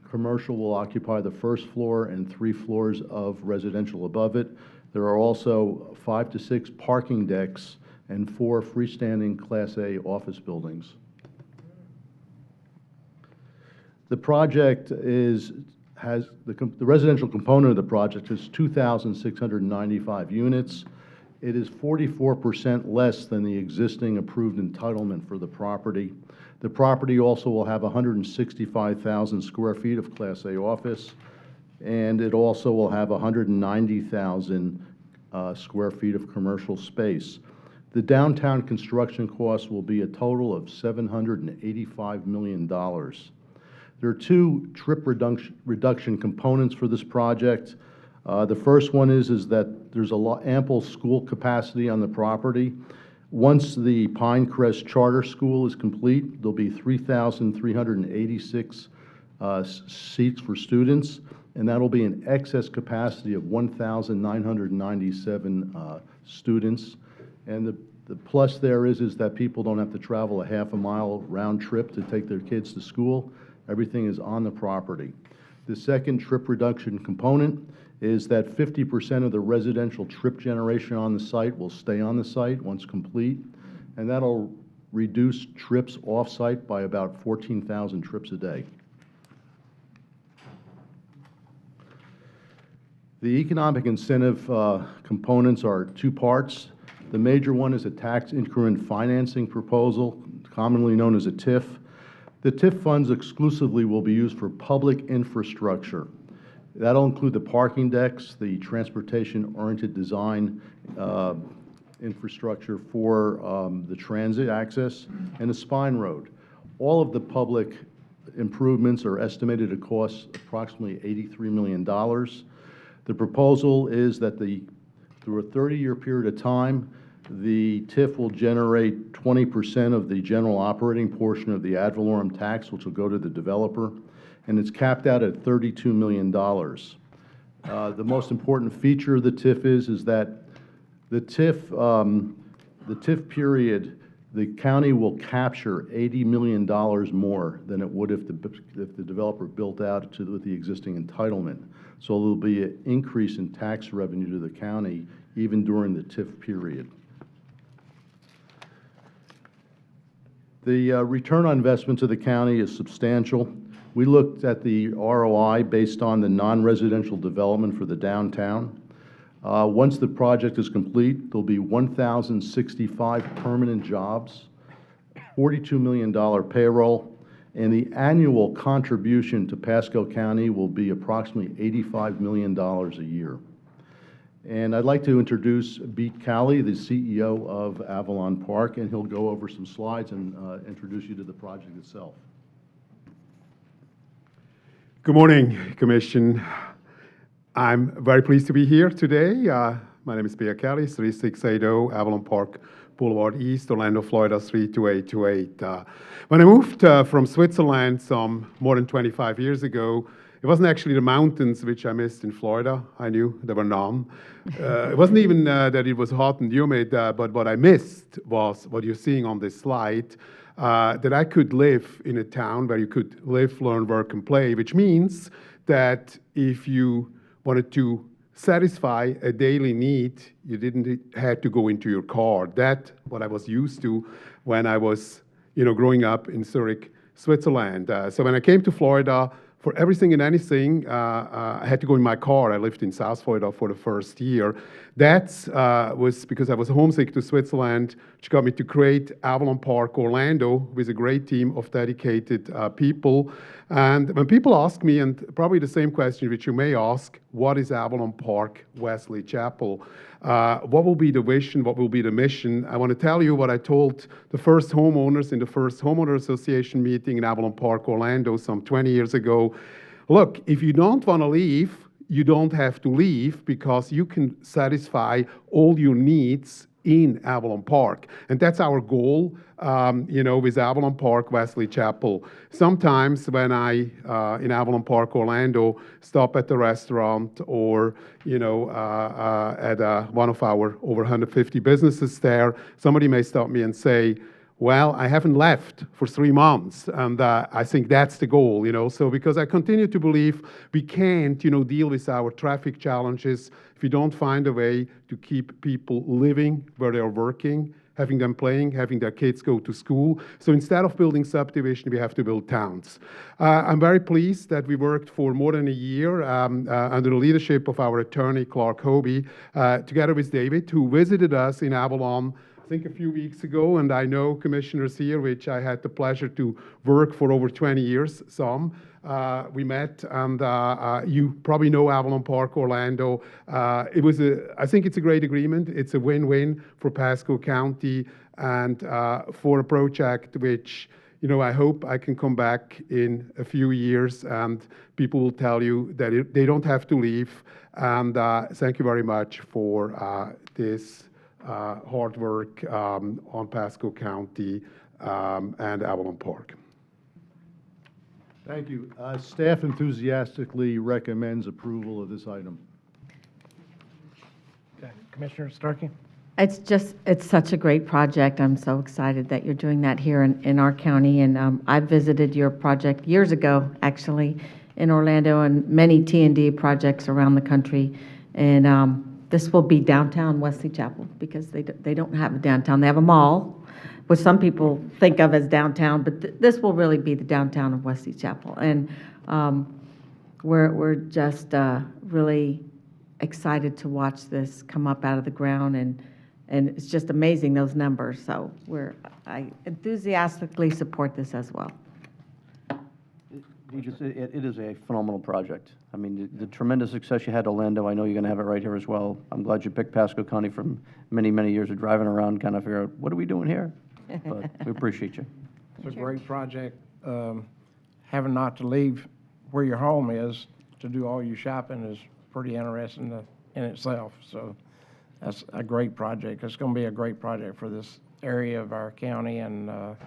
Commercial will occupy the first floor and 3 floors of residential above it. There are also 5 to 6 parking decks and 4 freestanding Class A office buildings. The project has the residential component of the project is 2,695 units. It is 44% less than the existing approved entitlement for the property. The property also will have 165,000 square feet of Class A office, and it also will have 190,000 square feet of commercial space. The downtown construction cost will be a total of $785 million. There are 2 trip reduction components for this project. The first one is that there's ample school capacity on the property. Once the Pinecrest Charter School is complete, there'll be 3,386 seats for students, and that'll be an excess capacity of 1,997 students. And the plus there is that people don't have to travel a 1/2 mile round trip to take their kids to school. Everything is on the property. The second trip reduction component is that 50% of the residential trip generation on the site will stay on the site once complete, and that'll reduce trips off-site by about 14,000 trips a day. The economic incentive components are 2 parts. The major one is a tax increment financing proposal, commonly known as a TIF. The TIF funds exclusively will be used for public infrastructure. That'll include the parking decks, the transportation-oriented design infrastructure for the transit access, and the spine road. All of the public improvements are estimated to cost approximately $83 million. The proposal is that through a 30-year period of time, the TIF will generate 20% of the general operating portion of the ad valorem tax, which will go to the developer, and it's capped out at $32 million. The most important feature of the TIF is that the TIF period, the county will capture $80 million more than it would if the developer built out with the existing entitlement. So there'll be an increase in tax revenue to the county even during the TIF period. The return on investment to the county is substantial. We looked at the ROI based on the non-residential development for the downtown. Once the project is complete, there'll be 1,065 permanent jobs, $42 million payroll, and the annual contribution to Pasco County will be approximately $85 million a year. And I'd like to introduce Beat Calley, the CEO of Avalon Park, and he'll go over some slides and introduce you to the project itself. Good morning, Commission. I'm very pleased to be here today. My name is Beat Calley, 3680 Avalon Park Boulevard East, Orlando, Florida, 32828. When I moved from Switzerland some more than 25 years ago, it wasn't actually the mountains which I missed in Florida. I knew there were none. It wasn't even that it was hot and humid, but what I missed was what you're seeing on this slide, that I could live in a town where you could live, learn, work, and play, which means that if you wanted to satisfy a daily need, you didn't have to go into your car. That's what I was used to when I was, growing up in Zurich, Switzerland. So when I came to Florida, for everything and anything, I had to go in my car. I lived in South Florida for the first year. That was because I was homesick to Switzerland, which got me to create Avalon Park Orlando with a great team of dedicated people. And when people ask me, and probably the same question which you may ask, what is Avalon Park Wesley Chapel? What will be the vision? What will be the mission? I want to tell you what I told the first homeowners in the first homeowner association meeting in Avalon Park, Orlando, some 20 years ago. Look, if you don't want to leave, you don't have to leave because you can satisfy all your needs in Avalon Park. And that's our goal, with Avalon Park Wesley Chapel. Sometimes when I, in Avalon Park, Orlando, stop at the restaurant or, at one of our over 150 businesses there, somebody may stop me and say, well, I haven't left for 3 months, and I think that's the goal, So because I continue to believe we can't, deal with our traffic challenges if we don't find a way to keep people living where they're working, having them playing, having their kids go to school. So instead of building subdivision, we have to build towns. I'm very pleased that we worked for more than a year under the leadership of our attorney, Clark Hobie, together with David, who visited us in Avalon, I think a few weeks ago, and I know commissioners here, which I had the pleasure to work for over 20 years, some. We met, and you probably know Avalon Park, Orlando. I think it's a great agreement. It's a win-win for Pasco County and for a project which, I hope I can come back in a few years and people will tell you that they don't have to leave. And thank you very much for this hard work on Pasco County and Avalon Park. Thank you. Staff enthusiastically recommends approval of this item. Okay. Commissioner Starkey? It's such a great project. I'm so excited that you're doing that here in our county. And I visited your project years ago, actually, in Orlando, and many T&D projects around the country. And this will be downtown Wesley Chapel because they don't have a downtown. They have a mall, which some people think of as downtown, but this will really be the downtown of Wesley Chapel. And we're just really excited to watch this come up out of the ground, and it's just amazing, those numbers. So I enthusiastically support this as well. It is a phenomenal project. I mean, the tremendous success you had at Orlando, I know you're going to have it right here as well. I'm glad you picked Pasco County from many, many years of driving around, kind of figure out, what are we doing here? But we appreciate you. It's a great project. Having not to leave where your home is to do all your shopping is pretty interesting in itself. So that's a great project. It's going to be a great project for this area of our county, and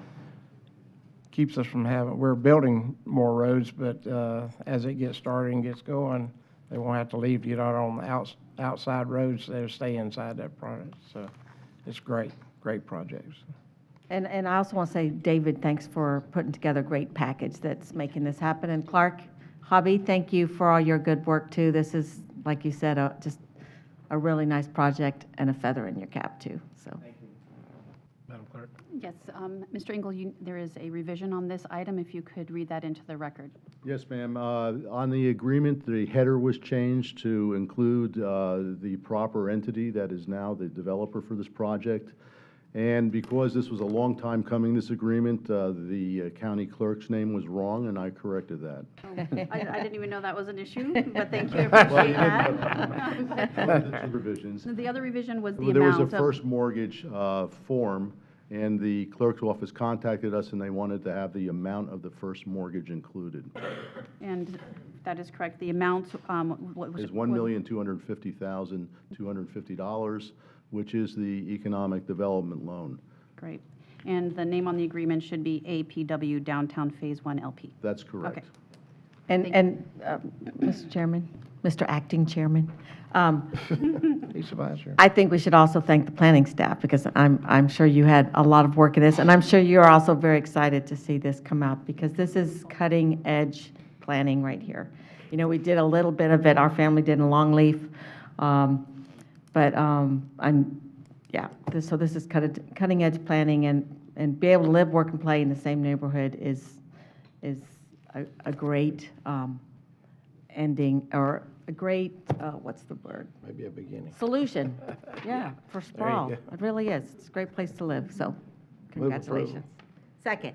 keeps us from we're building more roads, but as it gets started and gets going, they won't have to leave to get out on the outside roads. They'll stay inside that project. So it's great projects. And I also want to say, David, thanks for putting together a great package that's making this happen. And Clark, Hobby, thank you for all your good work, too. This is, like you said, just a really nice project and a feather in your cap, too. So. Thank you. Madam Clerk. Yes, Mr. Engel, there is a revision on this item, if you could read that into the record. Yes, ma'am. On the agreement, the header was changed to include the proper entity that is now the developer for this project. And because this was a long time coming, this agreement, the county clerk's name was wrong, and I corrected that. I didn't even know that was an issue, but thank you, I appreciate that. The two revisions. The other revision was the There was amount a of... first mortgage form, and the clerk's office contacted us, and they wanted to have the amount of the first mortgage included. And that is correct. The amount, what was Is it? $1,250,250, which is the economic development loan. Great. And the name on the agreement should be APW Downtown Phase 1 LP. That's correct. Okay. Mr. Chairman, Mr. Acting Chairman, He's the vice chair. I think we should also thank the planning staff, because I'm sure you had a lot of work in this, and I'm sure you're also very excited to see this come out, because this is cutting-edge planning right here. You know, we did a little bit of it, our family did in Longleaf, so this is cutting-edge planning, and be able to live, work, and play in the same neighborhood is a great ending, or a great, what's the word? Maybe a beginning. Solution, yeah, for There you sprawl. go. It really is. It's a great place to live, so Move congratulations. Second.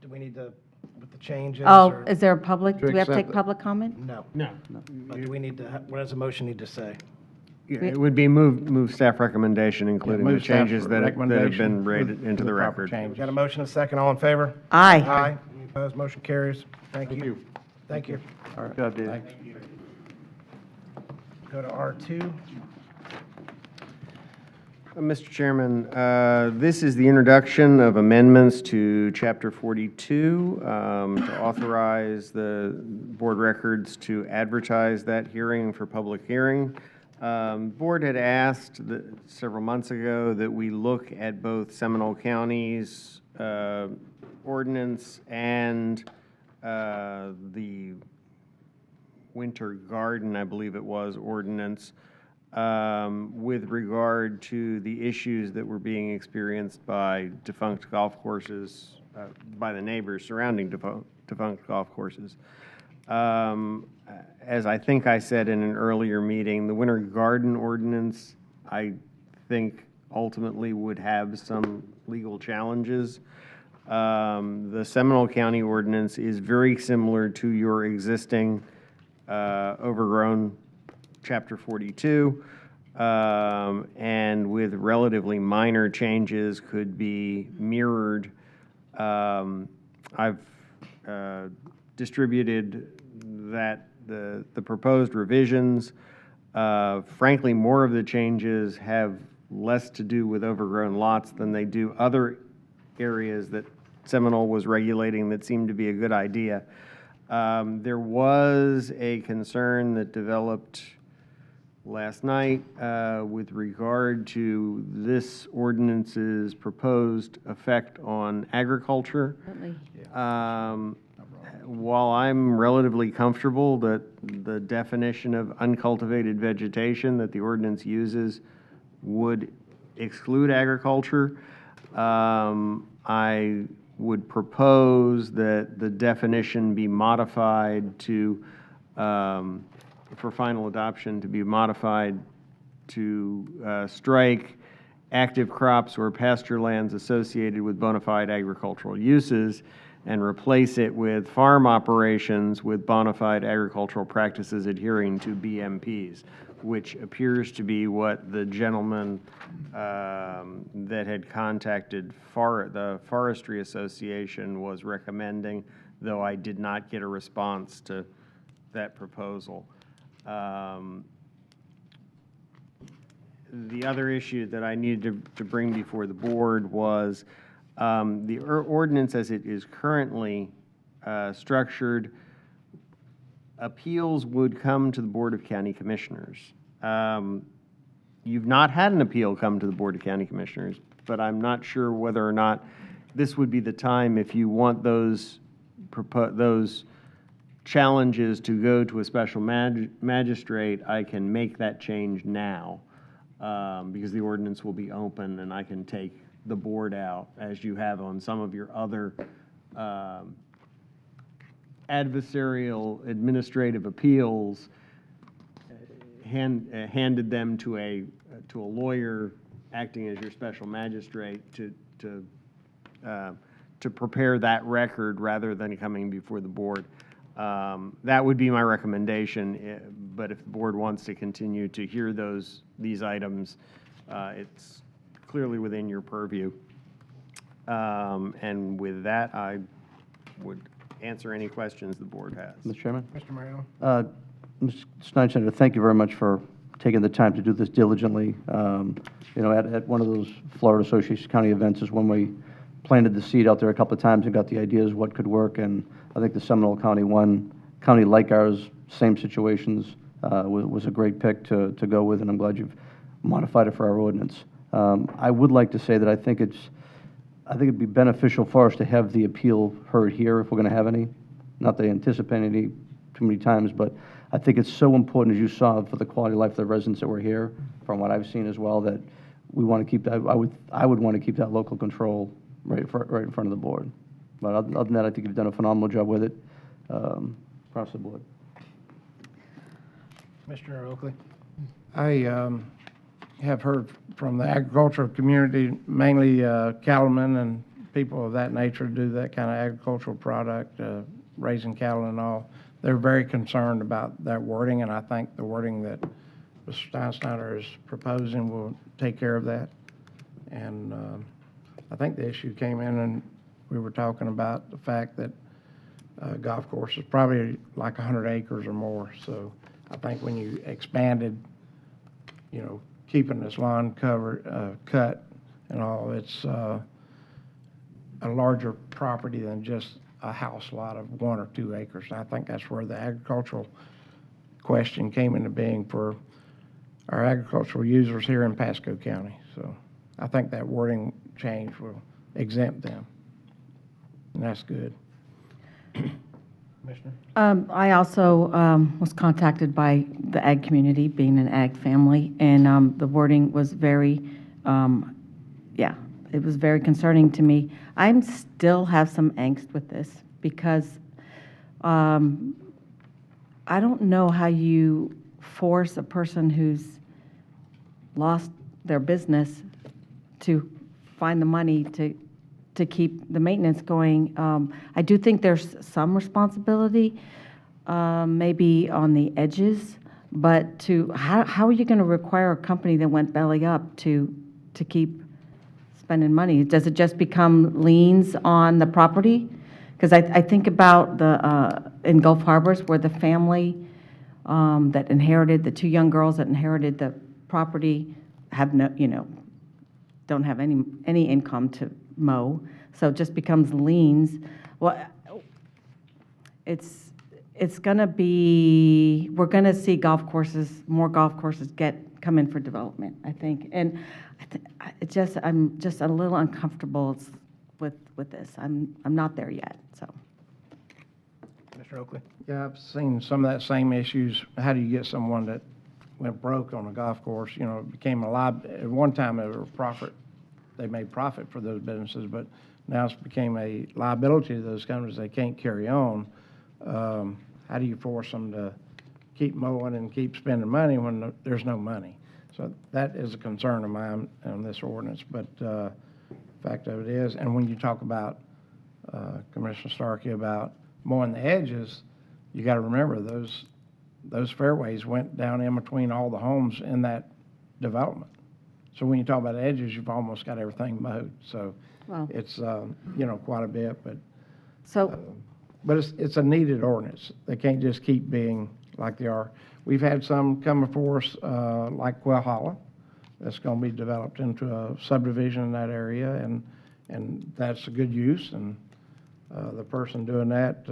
Do we need to, with the changes? Oh, or- is there a public, To do we have to accept take it. public comment? No. No. But do we need to, what does the motion need to say? Yeah, it would be move staff recommendation, including the move staff changes that have recommendation been read with into the proper record. change. Got a motion and a second, all in favor? Aye. Aye. Any opposed, motion carries. Thank you. Thank you. All right. Good job, Dave. Thank you. Go to R2. Mr. Chairman, this is the introduction of amendments to Chapter 42 to authorize the board records to advertise that hearing for public hearing. Board had asked several months ago that we look at both Seminole County's ordinance and the Winter Garden, I believe it was, ordinance with regard to the issues that were being experienced by defunct golf courses, by the neighbors surrounding defunct golf courses. As I think I said in an earlier meeting, the Winter Garden ordinance, I think ultimately would have some legal challenges. The Seminole County ordinance is very similar to your existing overgrown Chapter 42, and with relatively minor changes could be mirrored. I've distributed the proposed revisions. Frankly, more of the changes have less to do with overgrown lots than they do other areas that Seminole was regulating that seemed to be a good idea. There was a concern that developed last night with regard to this ordinance's proposed effect on agriculture. While I'm relatively comfortable that the definition of uncultivated vegetation that the ordinance uses would exclude agriculture, I would propose that the definition be modified to, for final adoption, to be modified to strike active crops or pasture lands associated with bona fide agricultural uses, and replace it with farm operations with bona fide agricultural practices adhering to BMPs, which appears to be what the gentleman that had contacted the Forestry Association was recommending, though I did not get a response to that proposal. The other issue that I needed to bring before the board was the ordinance as it is currently structured. Appeals would come to the Board of County Commissioners. You've not had an appeal come to the Board of County Commissioners, but I'm not sure whether or not this would be the time if you want those challenges to go to a special magistrate. I can make that change now because the ordinance will be open and I can take the board out as you have on some of your other adversarial administrative appeals, handed them to a lawyer acting as your special magistrate to prepare that record rather than coming before the board. That would be my recommendation, but if the board wants to continue to hear these items, it's clearly within your purview. And with that, I would answer any questions the board has. Mr. Chairman? Mr. Mariano? Ms. Snyder, thank you very much for taking the time to do this diligently. You know, at one of those Florida Association County events is when we planted the seed out there a couple of times and got the ideas what could work, and I think the Seminole County one, county like ours, same situations, was a great pick to go with, and I'm glad you've modified it for our ordinance. I would like to say that I think it'd be beneficial for us to have the appeal heard here if we're going to have any. Not that I anticipate any too many times, but I think it's so important, as you saw, for the quality of life of the residents that were here, from what I've seen as well, that we want to keep that. I would want to keep that local control right in front of the board. But other than that, I think you've done a phenomenal job with it across the board. Commissioner Oakley? I have heard from the agricultural community, mainly cattlemen and people of that nature do that kind of agricultural product, raising cattle and all. They're very concerned about that wording, and I think the wording that Mr. Steinschneider is proposing will take care of that. And I think the issue came in and we were talking about the fact that golf course is probably like 100 acres or more. So I think when you expanded, you know, keeping this lawn cover cut and all, it's a larger property than just a house lot of 1 or 2 acres. And I think that's where the agricultural question came into being for our agricultural users here in Pasco County. So I think that wording change will exempt them, and that's good. Commissioner? I also was contacted by the ag community, being an ag family, and the wording was very, it was very concerning to me. I still have some angst with this because I don't know how you force a person who's lost their business to find the money to keep the maintenance going. I do think there's some responsibility, maybe on the edges, but how are you going to require a company that went belly up to keep spending money? Does it just become liens on the property? Because I think about in Gulf Harbors where the family that inherited, the 2 young girls that inherited the property have no, don't have any income to mow, so it just becomes liens. Well, it's going to be, we're going to see more golf courses come in for development, I think, and I'm just a little uncomfortable with this. I'm not there yet, so. Mr. Oakley? Yeah, I've seen some of that same issues. How do you get someone that went broke on a golf course? You know, it became a at one time it was a profit. They made profit for those businesses, but now it's became a liability to those companies. They can't carry on. How do you force them to keep mowing and keep spending money when there's no money? So that is a concern of mine on this ordinance, but the fact of it is, and when you talk about Commissioner Starkey, about mowing the edges, you got to remember those fairways went down in between all the homes in that development. So when you talk about edges, you've almost got everything mowed. So Wow. it's, quite a bit, but. So, But it's a needed ordinance. They can't just keep being like they are. We've had some come before us, like Quail Hollow, that's going to be developed into a subdivision in that area, and that's a good use, and the person doing that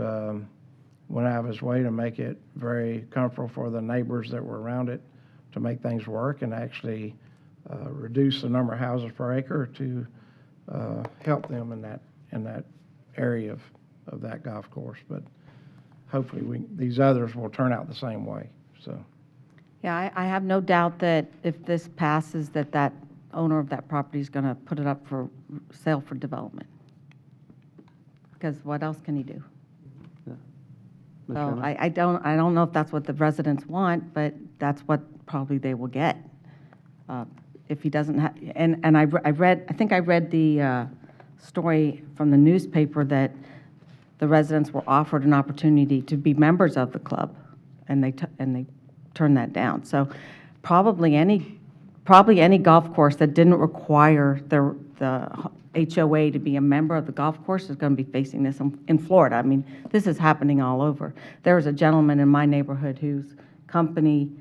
went out of his way to make it very comfortable for the neighbors that were around it to make things work, and actually reduce the number of houses per acre to help them in that area of that golf course. But hopefully these others will turn out the same way, so. yeah, I have no doubt that if this passes, that owner of that property is going to put it up for sale for development. Because what else can he do? Ms. So Shannon? I don't know if that's what the residents want, but that's what probably they will get. If he doesn't have, and I think I read the story from the newspaper that the residents were offered an opportunity to be members of the club, and they turned that down. So probably any golf course that didn't require the HOA to be a member of the golf course is going to be facing this in Florida. I mean, this is happening all over. There was a gentleman in my neighborhood whose company,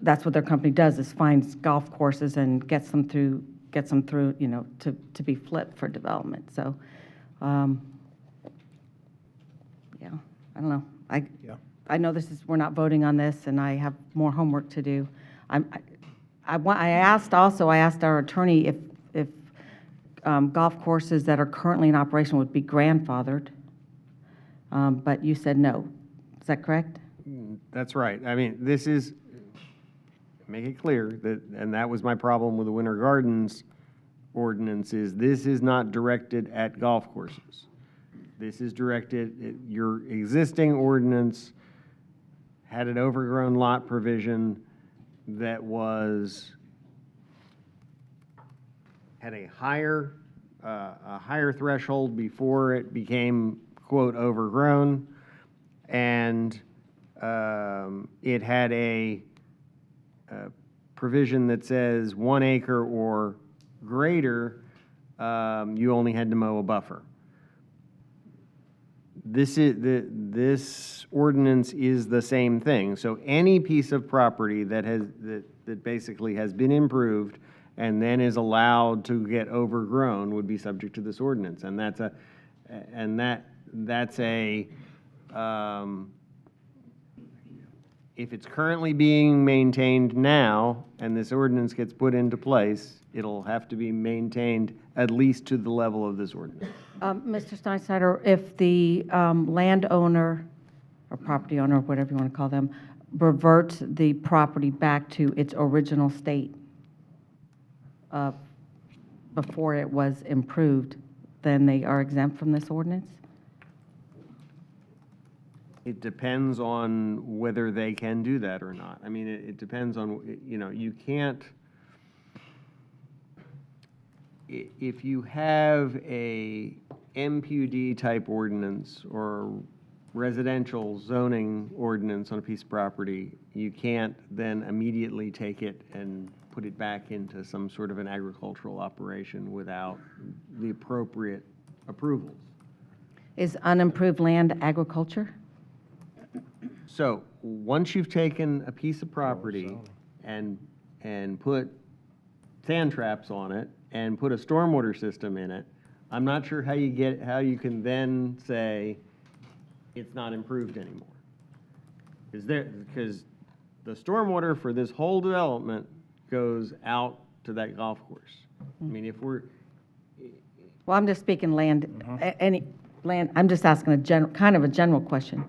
that's what their company does, is finds golf courses and gets them through, to be flipped for development. So, yeah, I don't know. I know we're not voting on this, and I have more homework to do. I asked our attorney if golf courses that are currently in operation would be grandfathered, but you said no. Is that correct? That's right. I mean, this is, make it clear, and that was my problem with the Winter Gardens ordinance, is this is not directed at golf courses. This is directed at your existing ordinance had an overgrown lot provision that had a higher threshold before it became, quote, overgrown, and it had a provision that says 1 acre or greater, you only had to mow a buffer. This ordinance is the same thing. So any piece of property that basically has been improved and then is allowed to get overgrown would be subject to this ordinance, and that's a if it's currently being maintained now and this ordinance gets put into place, it'll have to be maintained at least to the level of this ordinance. Mr. Steinschneider, if the landowner or property owner, whatever you want to call them, reverts the property back to its original state before it was improved, then they are exempt from this ordinance? It depends on whether they can do that or not. I mean, it depends on, you can't, if you have a MPUD type ordinance or residential zoning ordinance on a piece of property, you can't then immediately take it and put it back into some sort of an agricultural operation without the appropriate approvals. Is unimproved land agriculture? So once you've taken a piece of property and put sand traps on it and put a stormwater system in it, I'm not sure how you can then say it's not improved anymore. Because the stormwater for this whole development goes out to that golf course. I mean, if we're, Well, I'm just speaking land, any land, I'm just asking kind of a general question.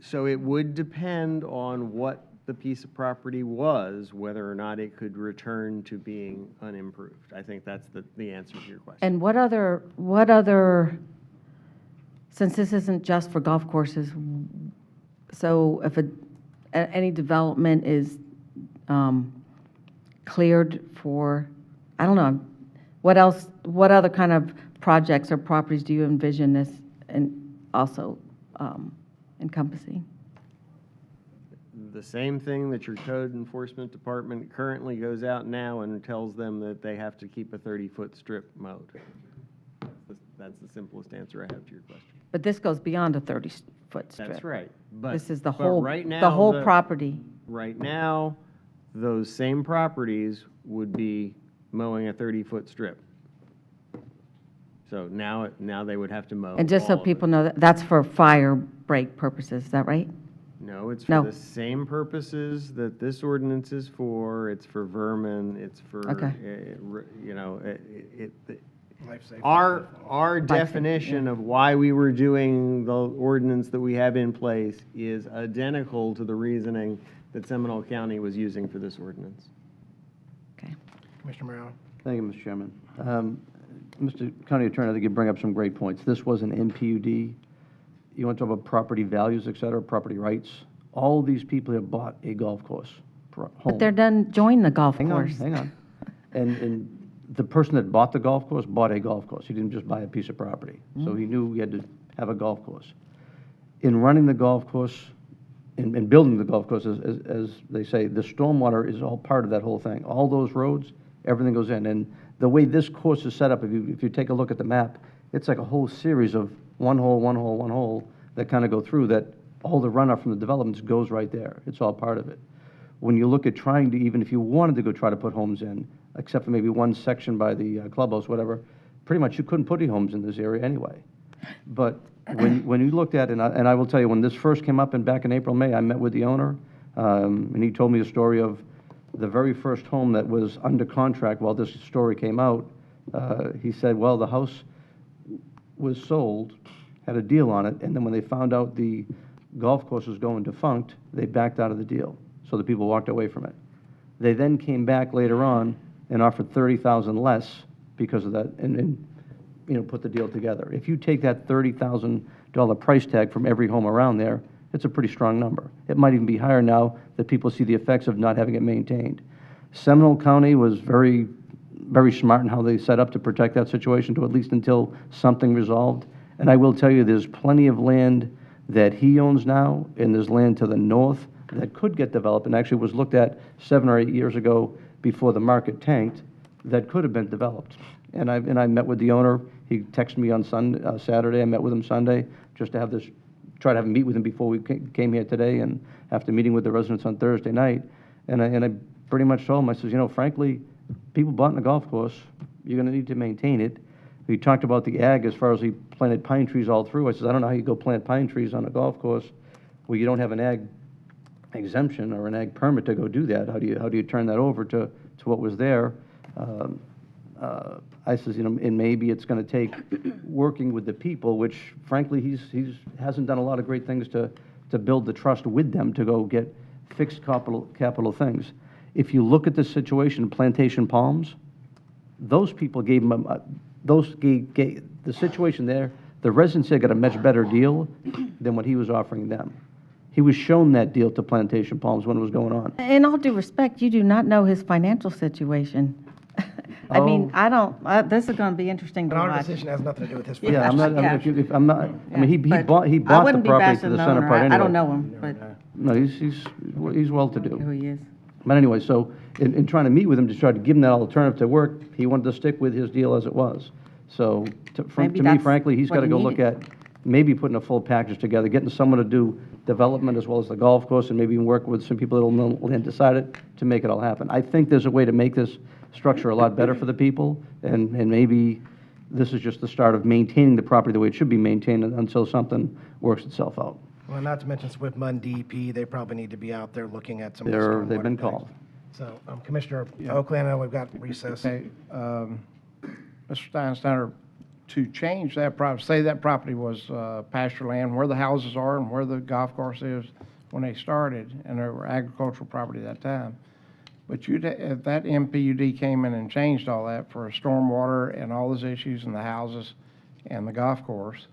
So it would depend on what the piece of property was, whether or not it could return to being unimproved. I think that's the answer to your question. And what other, since this isn't just for golf courses, so if any development is cleared for, I don't know, What else, what other kind of projects or properties do you envision this and also encompassing? The same thing that your code enforcement department currently goes out now and tells them that they have to keep a 30-foot strip mowed. That's the simplest answer I have to your question. But this goes beyond a 30-foot strip. That's right. But This is the but whole, right the now, whole property. Right now, those same properties would be mowing a 30-foot strip. So now they would have to mow. And just so all of it. people know, that's for fire break purposes, is that right? No, it's for No. the same purposes that this ordinance is for. It's for vermin, it's for, you know, our definition of why we were doing the ordinance that we have in place is identical to the reasoning that Seminole County was using for this ordinance. Commissioner Morales. Thank you, Mr. Chairman. Mr. County Attorney, I think you bring up some great points. This was an MPUD. You want to talk about property values, et cetera, property rights. All these people have bought a golf course. But they're done, join the golf course. Hang on. And the person that bought the golf course bought a golf course. He didn't just buy a piece of property. So he knew he had to have a golf course. In running the golf course, in building the golf course, as they say, the stormwater is all part of that whole thing. All those roads, everything goes in. And the way this course is set up, if you take a look at the map, it's like a whole series of one hole, one hole, one hole that kind of go through that all the runoff from the developments goes right there. It's all part of it. When you look at trying to, even if you wanted to go try to put homes in, except for maybe one section by the clubhouse, whatever, pretty much you couldn't put any homes in this area anyway. But when you looked at it, and I will tell you, when this first came up back in April, May, I met with the owner, and he told me a story of the very first home that was under contract while this story came out. He said, well, the house was sold, had a deal on it, and then when they found out the golf course was going defunct, they backed out of the deal. So the people walked away from it. They then came back later on and offered $30,000 less because of that, and you know, put the deal together. If you take that $30,000 price tag from every home around there, it's a pretty strong number. It might even be higher now that people see the effects of not having it maintained. Seminole County was very, very smart in how they set up to protect that situation, to at least until something resolved. And I will tell you, there's plenty of land that he owns now, and there's land to the north that could get developed, and actually was looked at 7 or 8 years ago before the market tanked, that could have been developed. And I met with the owner. He texted me on Saturday. I met with him Sunday just to have this, try to have a meet with him before we came here today, and after meeting with the residents on Thursday night. And I pretty much told him, I says, you know, frankly, people bought in a golf course. You're going to need to maintain it. We talked about the ag as far as he planted pine trees all through. I says, I don't know how you go plant pine trees on a golf course where you don't have an ag exemption or an ag permit to go do that. How do you turn that over to what was there? I says, you know, and maybe it's going to take working with the people, which frankly he's hasn't done a lot of great things to build the trust with them to go get fixed capital things. If you look at the situation, Plantation Palms, those people gave him the situation there. The residents there got a much better deal than what he was offering them. He was shown that deal to Plantation Palms when it was going on. In all due respect, you do not know his financial situation. I mean, I don't, this is going to be interesting to And our watch. decision has nothing to do with his Yeah, I'm not, I mean, he But bought I the wouldn't be property to bashing the the center owner. part anyway. I don't know him, but No, he's well-to-do. who he is. But anyway, so in trying to meet with him to try to give him that alternative to work, he wanted to stick with his deal as it was. So to Maybe me, that's frankly, he's what got to he go look needed. at maybe putting a full package together, getting someone to do development as well as the golf course, and maybe even work with some people that will decide it to make it all happen. I think there's a way to make this structure a lot better for the people, and maybe this is just the start of maintaining the property the way it should be maintained until something works itself out. Well, not to mention Swift Mud DEP, they probably need to be out there looking at some of the They've stormwater been things. called. So, Commissioner Oakley, I know we've got recess. Okay, Mr. Steinsteiner, to change that property, say that property was pasture land, where the houses are and where the golf course is when they started, and they were agricultural property at that time. But if that MPUD came in and changed all that for stormwater and all those issues in the houses and the golf course,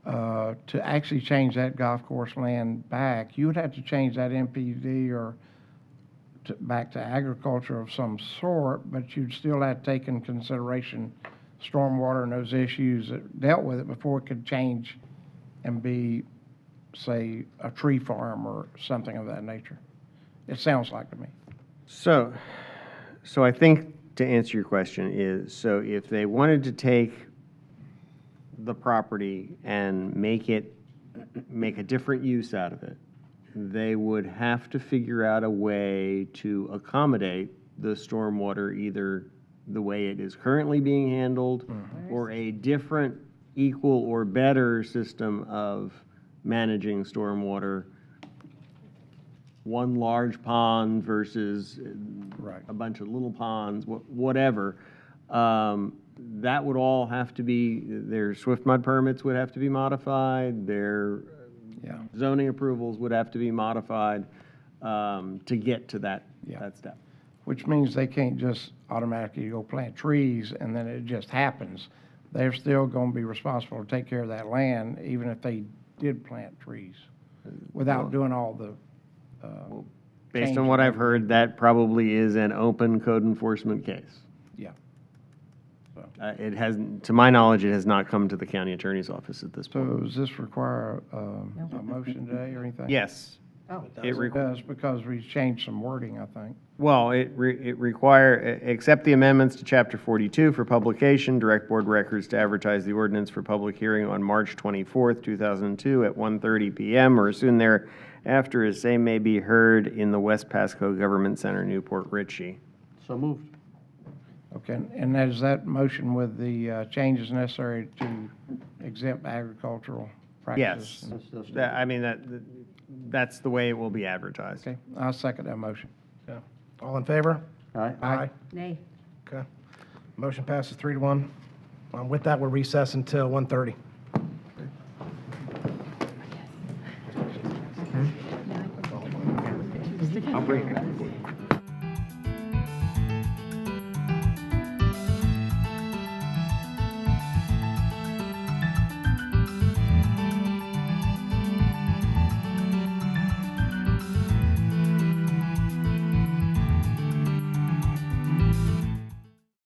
to actually change that golf course land back, you would have to change that MPUD or back to agriculture of some sort, but you'd still have to take in consideration stormwater and those issues that dealt with it before it could change and be, say, a tree farm or something of that nature. It sounds like to me. So I think to answer your question is, so if they wanted to take the property and make a different use out of it, they would have to figure out a way to accommodate the stormwater, either the way it is currently being handled or a different, equal, or better system of managing stormwater. One large pond versus a bunch of little ponds, whatever. That would all have to be, their swift mud permits would have to be modified, their zoning approvals would have to be modified to get to that step. Which means they can't just automatically go plant trees and then it just happens. They're still going to be responsible to take care of that land, even if they did plant trees, without doing all the Based on what I've heard, that probably is an open code enforcement case. Yeah. It hasn't, to my knowledge, it has not come to the county attorney's office at this point. So does this require a motion today or anything? Yes. It does, because we changed some wording, I think. Well, it require, accept the amendments to Chapter 42 for publication, direct board records to advertise the ordinance for public hearing on March 24th, 2002 at 1:30 p.m. or as soon thereafter as same may be heard in the West Pasco Government Center, Newport Richey. So moved. Okay, and is that motion with the changes necessary to exempt agricultural practices? Yes. I mean, that's the way it will be advertised. Okay, I'll second that motion. Okay. All in favor? Aye. Aye. Nay. Okay. Motion passes 3-1. With that, we'll recess until 1:30. I'll bring it.